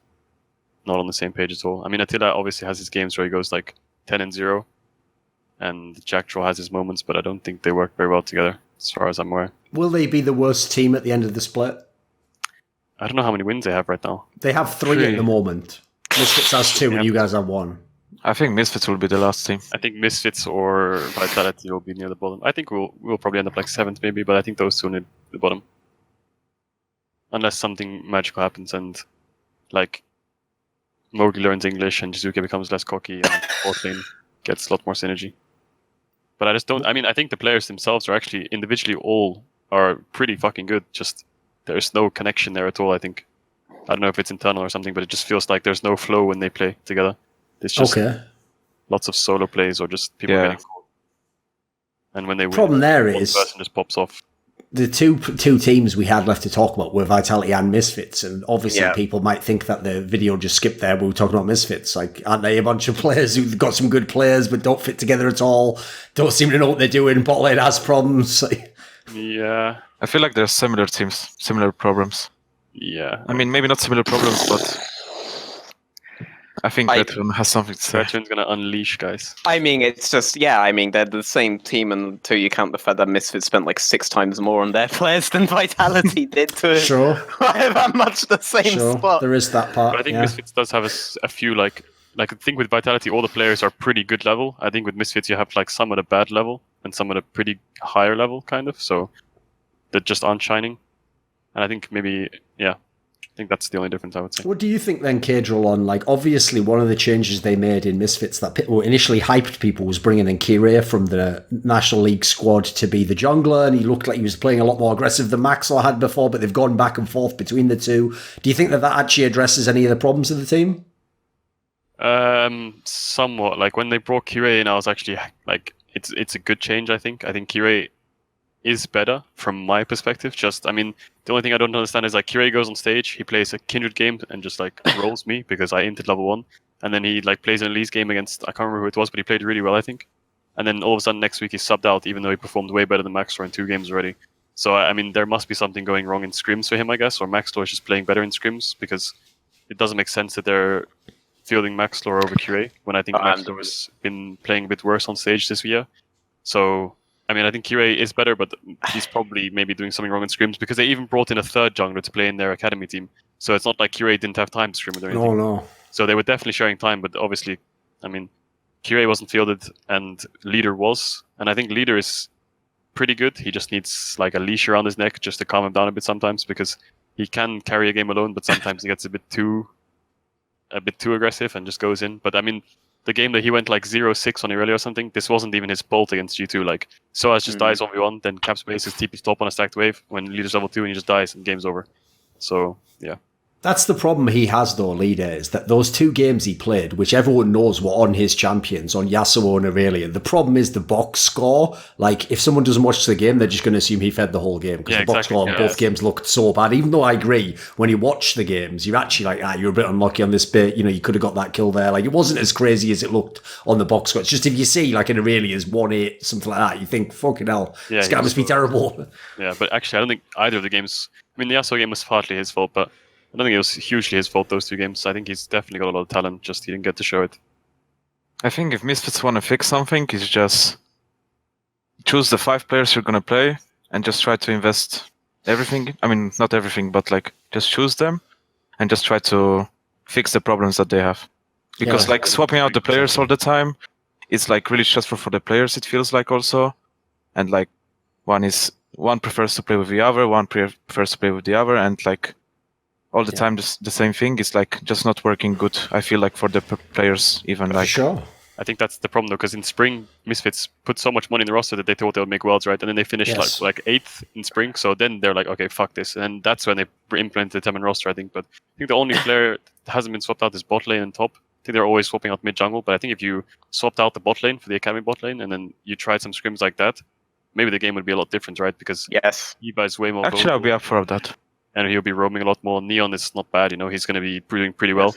not on the same page at all. I mean, Attila obviously has his games where he goes, like, 10-0, and Jack Troll has his moments, but I don't think they work very well together, as far as I'm aware. Will they be the worst team at the end of the split? I don't know how many wins they have right now. They have 3 at the moment. Misfits has 2 and you guys have 1. I think Misfits will be the last team. I think Misfits or Vitality will be near the bottom. I think we'll probably end up like 7th maybe, but I think those two near the bottom. Unless something magical happens and like Mowgli learns English and Jizuke becomes less cocky and bot lane gets a lot more synergy. But I just don't... I mean, I think the players themselves are actually individually all are pretty fucking good. Just there's no connection there at all, I think. I don't know if it's internal or something, but it just feels like there's no flow when they play together. It's just lots of solo plays or just people getting caught. And when they problem win, there one is person just pops off. The two teams we had left to talk about were Vitality and Misfits, and obviously people might think that the video just skipped there. We were talking about Misfits. Like, aren't they a bunch of players who've got some good players but don't fit together at all? Don't seem to know what they're doing. Bot lane has problems. Yeah. I feel like there's similar teams, similar problems. Yeah. I mean, maybe not similar problems, but I think Veteran has something to say. Veteran's gonna unleash, guys. I mean, it's just, yeah, I mean, they're the same team until you count the fact that Misfits spent like 6 times more on their players than Vitality did to Sure. have much the same spot. There is that part. But I think yeah. Misfits does have a few, like I think with Vitality, all the players are pretty good level. I think with Misfits, you have like some at a bad level and some at a pretty higher level, kind of. So that just aren't shining. And I think maybe, yeah, I think that's the only difference I would say. What do you think then, Caedrel, on, like, obviously one of the changes they made in Misfits that initially hyped people was bringing in Kirei from the National League squad to be the jungler, and he looked like he was playing a lot more aggressive than Maxwell had before, but they've gone back and forth between the two. Do you think that actually addresses any of the problems of the team? Somewhat. Like when they brought Kirei in, I was actually like, it's a good change. I think Kirei is better from my perspective. Just, I mean, the only thing I don't understand is like Kirei goes on stage, he plays a Kindred game and just like rolls me because I inted level 1, and then he like plays an Elise game against, I can't remember who it was, but he played really well, I think. And then all of a sudden next week he's subbed out, even though he performed way better than Maxtor in 2 games already. So I mean, there must be something going wrong in scrims for him, I guess, or Maxtor is just playing better in scrims, because it doesn't make sense that they're fielding Maxtor over Kirei when I think Maxtor has been playing a bit worse on stage this year. So I mean, I think Kirei is better, but he's probably maybe doing something wrong in scrims, because they even brought in a 3rd jungler to play in their academy team. So it's not like Kirei didn't have time to scrim or anything. No. So they were definitely sharing time, but obviously, I mean, Kirei wasn't fielded and Leader was. And I think Leader is pretty good. He just needs like a leash around his neck just to calm him down a bit sometimes, because he can carry a game alone, but sometimes he gets a bit too aggressive and just goes in. But I mean, the game that he went like 0-6 on Irelia or something, this wasn't even his bolt against G2. Like, Soaz just dies 1v1, then Caps bases TP top on a stacked wave when Leader's level 2 and he just dies and game's over. So, yeah. That's the problem he has, though, Leader, is that those 2 games he played, which everyone knows were on his champions, on Yasuo and Aurelia, the problem is the box score. Like, if someone doesn't watch the game, they're just going to assume he fed the whole game, because the box score on both games looked so bad. Even though I agree, when you watch the games, you're actually like, you're a bit unlucky on this bit, you know, you could have got that kill there. Like, it wasn't as crazy as it looked on the box score. It's just if you see, like, an Aurelia's 1-8, something like that, you think, fucking hell, this guy must be terrible. Yeah, but actually, I don't think either of the games, I mean, the Yasuo game was partly his fault, but I don't think it was hugely his fault, those 2 games. I think he's definitely got a lot of talent, just he didn't get to show it. I think if Misfits want to fix something, it's just choose the 5 players you're going to play and just try to invest everything. I mean, not everything, but like just choose them and just try to fix the problems that they have. Because like swapping out the players all the time, it's like really stressful for the players, it feels like also. And like one prefers to play with the other, one prefers to play with the other, and like all the time the same thing is like just not working good, I feel like, for the players even. Like, sure. I think that's the problem though, because in spring Misfits put so much money in the roster that they thought they would make worlds, right? And then they finished like 8th in spring, so then they're like, okay, fuck this, and that's when they implemented the 10-man roster, I think. But I think the only player that hasn't been swapped out is bot lane and top. I think they're always swapping out mid jungle, but I think if you swapped out the bot lane for the academy bot lane and then you tried some scrims like that, maybe the game would be a lot different, right? Because Eva is way more actually I'll be up for that. And he'll be roaming a lot more. Neon is not bad, you know, he's going to be doing pretty well.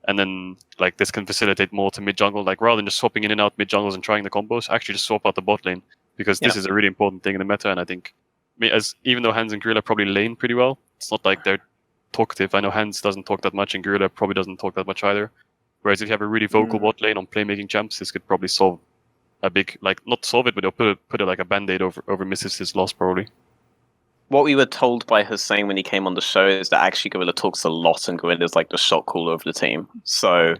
And then, like, this can facilitate more to mid-jungle. Like, rather than just swapping in and out mid-jungles and trying the combos, actually just swap out the bot lane. Because this is a really important thing in the meta, and I think, even though Hans and Gorilla probably lane pretty well, it's not like they're talkative. I know Hans doesn't talk that much, and Gorilla probably doesn't talk that much either. Whereas if you have a really vocal bot lane on playmaking champs, this could probably solve a big, like, not solve it, but they'll put it like a band-aid over Misfits' loss, probably. What we were told by Hussein when he came on the show is that actually Gorilla talks a lot, and Gorilla's like the shot caller of the team. So,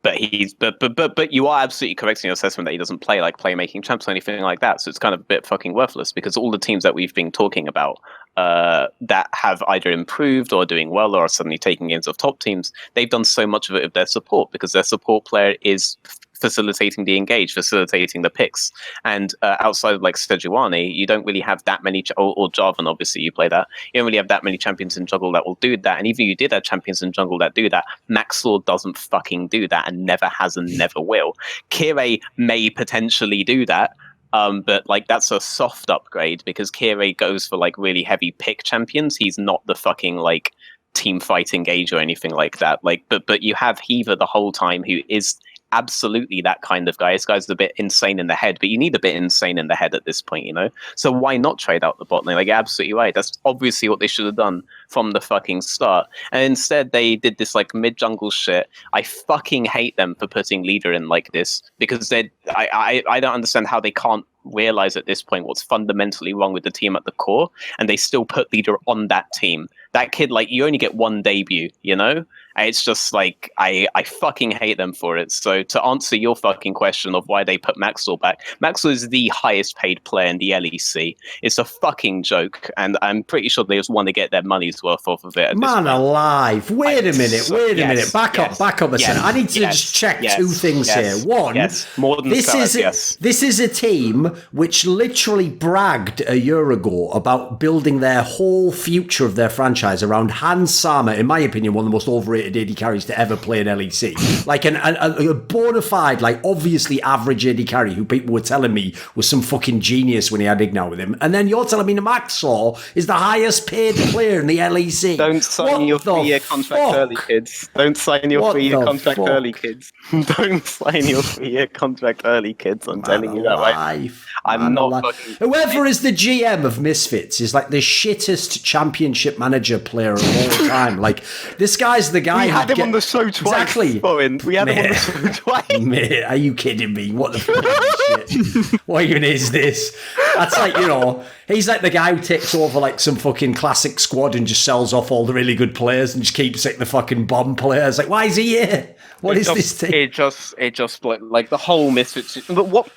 but you are absolutely correct in your assessment that he doesn't play like playmaking champs or anything like that. So it's kind of a bit fucking worthless, because all the teams that we've been talking about that have either improved or doing well or are suddenly taking games off top teams, they've done so much of it with their support, because their support player is facilitating the engage, facilitating the picks. And outside of like Sejuani, you don't really have that many, or Jarvan, obviously you play that, you don't really have that many champions in jungle that will do that. And even if you did have champions in jungle that do that, Maxlord doesn't fucking do that, and never has and never will. Kirei may potentially do that, but like that's a soft upgrade, because Kirei goes for like really heavy pick champions. He's not the fucking like team fight engage or anything like that. Like, but you have Heaver the whole time, who is absolutely that kind of guy. This guy's a bit insane in the head, but you need a bit insane in the head at this point, you know? So why not trade out the bot lane? Like, you're absolutely right. That's obviously what they should have done from the fucking start. And instead they did this like mid-jungle shit. I fucking hate them for putting leader in like this, because I don't understand how they can't realize at this point what's fundamentally wrong with the team at the core, and they still put leader on that team. That kid, like, you only get one debut, you know? And it's just like, I fucking hate them for it. So to answer your fucking question of why they put Maxwell back, Maxwell is the highest paid player in the LEC. It's a fucking joke, and I'm pretty sure they just want to get their money's worth off of it. Man alive. Wait a minute. Back up a second. I need to just check two things here. One, more than this is a team which literally bragged a year ago about building their whole future of their franchise around Hans Sama, in my opinion, one of the most overrated AD carries to ever play in LEC. Like a bona fide, like obviously average AD carry who people were telling me was some fucking genius when he had Ignar with him. And then you're telling me Maxwell is the highest paid player in the LEC. Don't sign your 3-year contract early, kids. Don't sign your 3-year contract early, kids. Don't sign your 3-year contract early, kids. I'm telling you that right. I'm not fucking... Whoever is the GM of Misfits is like the shittest championship manager player of all time. Like, this guy's the guy. We had him on the show twice. Exactly. We had him on the show twice. Mate, are you kidding me? What the fuck is this shit? What even is this? That's like, you know, he's like the guy who takes over like some fucking classic squad and just sells off all the really good players and just keeps like the fucking bomb players. Like, why is he here? What is this thing? It just like the whole Misfits. But what?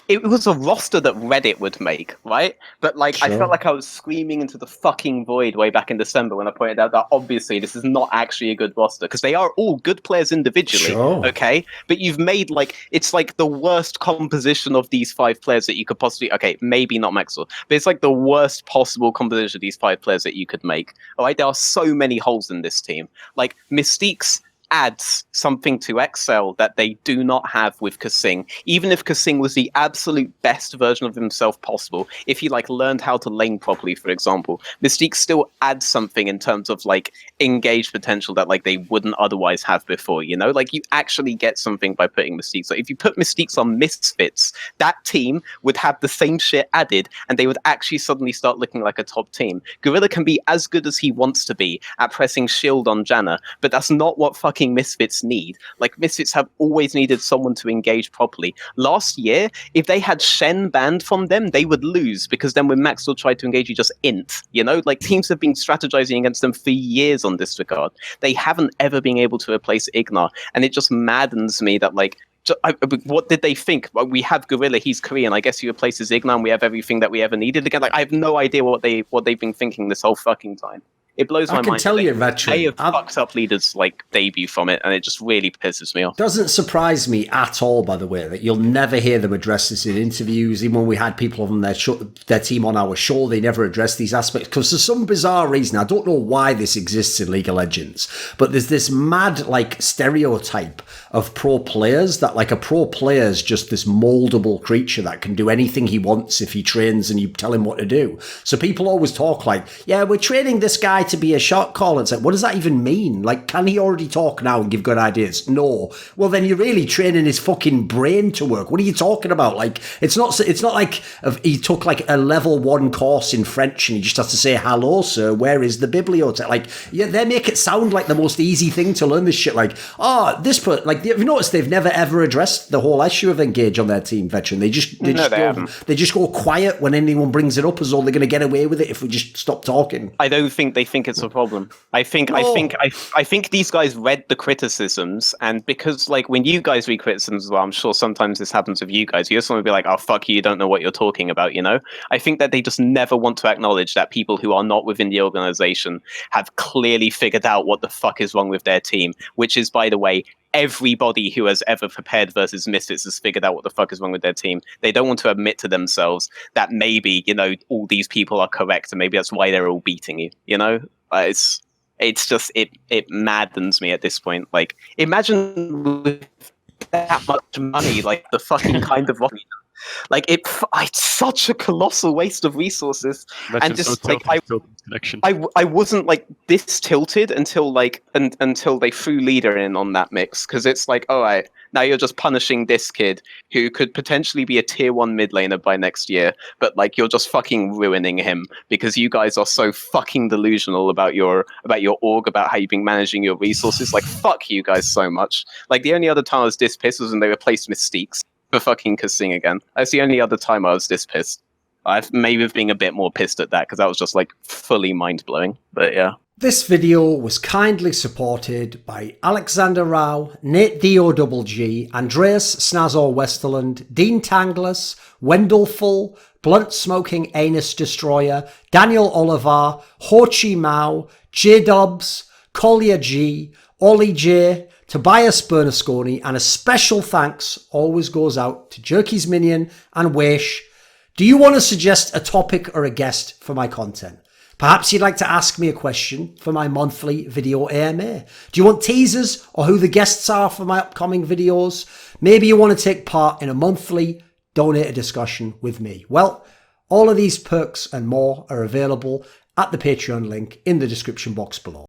It was a roster that Reddit would make, right? But like, sure. I felt like I was screaming into the fucking void way back in December when I pointed out that obviously this is not actually a good roster, because they are all good players individually, okay? But you've made like, it's like the worst composition of these 5 players that you could possibly, okay, maybe not Maxwell, but it's like the worst possible composition of these 5 players that you could make, all right? There are so many holes in this team. Like, Mystiques adds something to exceL that they do not have with Kasing. Even if Kasing was the absolute best version of himself possible, if he like learned how to lane properly, for example, Mystique still adds something in terms of like engaged potential that like they wouldn't otherwise have before, you know? Like, you actually get something by putting Mystiques. So if you put Mystiques on Misfits, that team would have the same shit added, and they would actually suddenly start looking like a top team. Gorilla can be as good as he wants to be at pressing shield on Janna, but that's not what fucking Misfits need. Like, Misfits have always needed someone to engage properly. Last year, if they had Shen banned from them, they would lose, because then when Maxwell tried to engage, you just int, you know? Like, teams have been strategizing against them for years on this regard. They haven't ever been able to replace Ignar, and it just maddens me that like, what did they think? Well, we have Gorilla, he's Korean, I guess he replaces Ignar and we have everything that we ever needed again. Like, I have no idea what they've been thinking this whole fucking time. It blows my mind. I can tell you, Veteran. They have fucked up leaders like debut from it, and it just really pisses me off. Doesn't surprise me at all, by the way, that you'll never hear them address this in interviews. Even when we had people from their team on our show, they never address these aspects, because for some bizarre reason, I don't know why this exists in League of Legends, but there's this mad like stereotype of pro players that like a pro player is just this moldable creature that can do anything he wants if he trains and you tell him what to do. So people always talk like, yeah, we're training this guy to be a shot caller. It's like, what does that even mean? Like, can he already talk now and give good ideas? No. Well, then you're really training his fucking brain to work. What are you talking about? Like, it's not like he took like a level 1 course in French and he just has to say, hello, sir, where is the bibliothèque? Like, yeah, they make it sound like the most easy thing to learn this shit. Like, like, have you noticed they've never ever addressed the whole issue of engage on their team, Veteran? They just go quiet when anyone brings it up, as though they're going to get away with it if we just stop talking. I don't think they think it's a problem. I think these guys read the criticisms, and because like when you guys read criticisms as well, I'm sure sometimes this happens with you guys, you just want to be like, oh fuck you don't know what you're talking about, you know? I think that they just never want to acknowledge that people who are not within the organization have clearly figured out what the fuck is wrong with their team, which is, by the way, everybody who has ever prepared versus Misfits has figured out what the fuck is wrong with their team. They don't want to admit to themselves that maybe, you know, all these people are correct and maybe that's why they're all beating you, you know? It's just, it maddens me at this point. Like, imagine with that much money, like the fucking kind of Like it's such a colossal waste of resources. Imagine And just so like tilted connection. I wasn't like this tilted until like until they threw leader in on that mix, because it's like, all right, now you're just punishing this kid who could potentially be a tier 1 mid laner by next year, but like you're just fucking ruining him because you guys are so fucking delusional about your org, about how you've been managing your resources. Like, fuck you guys so much. Like, the only other time I was this pissed was when they replaced Mystiques for fucking Kasing again. That's the only other time I was this pissed. I've maybe been a bit more pissed at that because that was just like fully mind blowing. But yeah. This video was kindly supported by Alexander Rao, NateDOhDoubleG, Andreas Snazore Westerlund, Dean Tanglis, Wendelful, Blunt Smoking Anus Destroyer, Daniel Olivar, Chi Mao, JDubs, Kolja G, OllieJ, Tobias Bernasconi, and a special thanks always goes out to Jerky's Minion and weixz. Do you want to suggest a topic or a guest for my content? Perhaps you'd like to ask me a question for my monthly video AMA. Do you want teasers or who the guests are for my upcoming videos? Maybe you want to take part in a monthly donate a discussion with me. Well, all of these perks and more are available at the Patreon link in the description box below.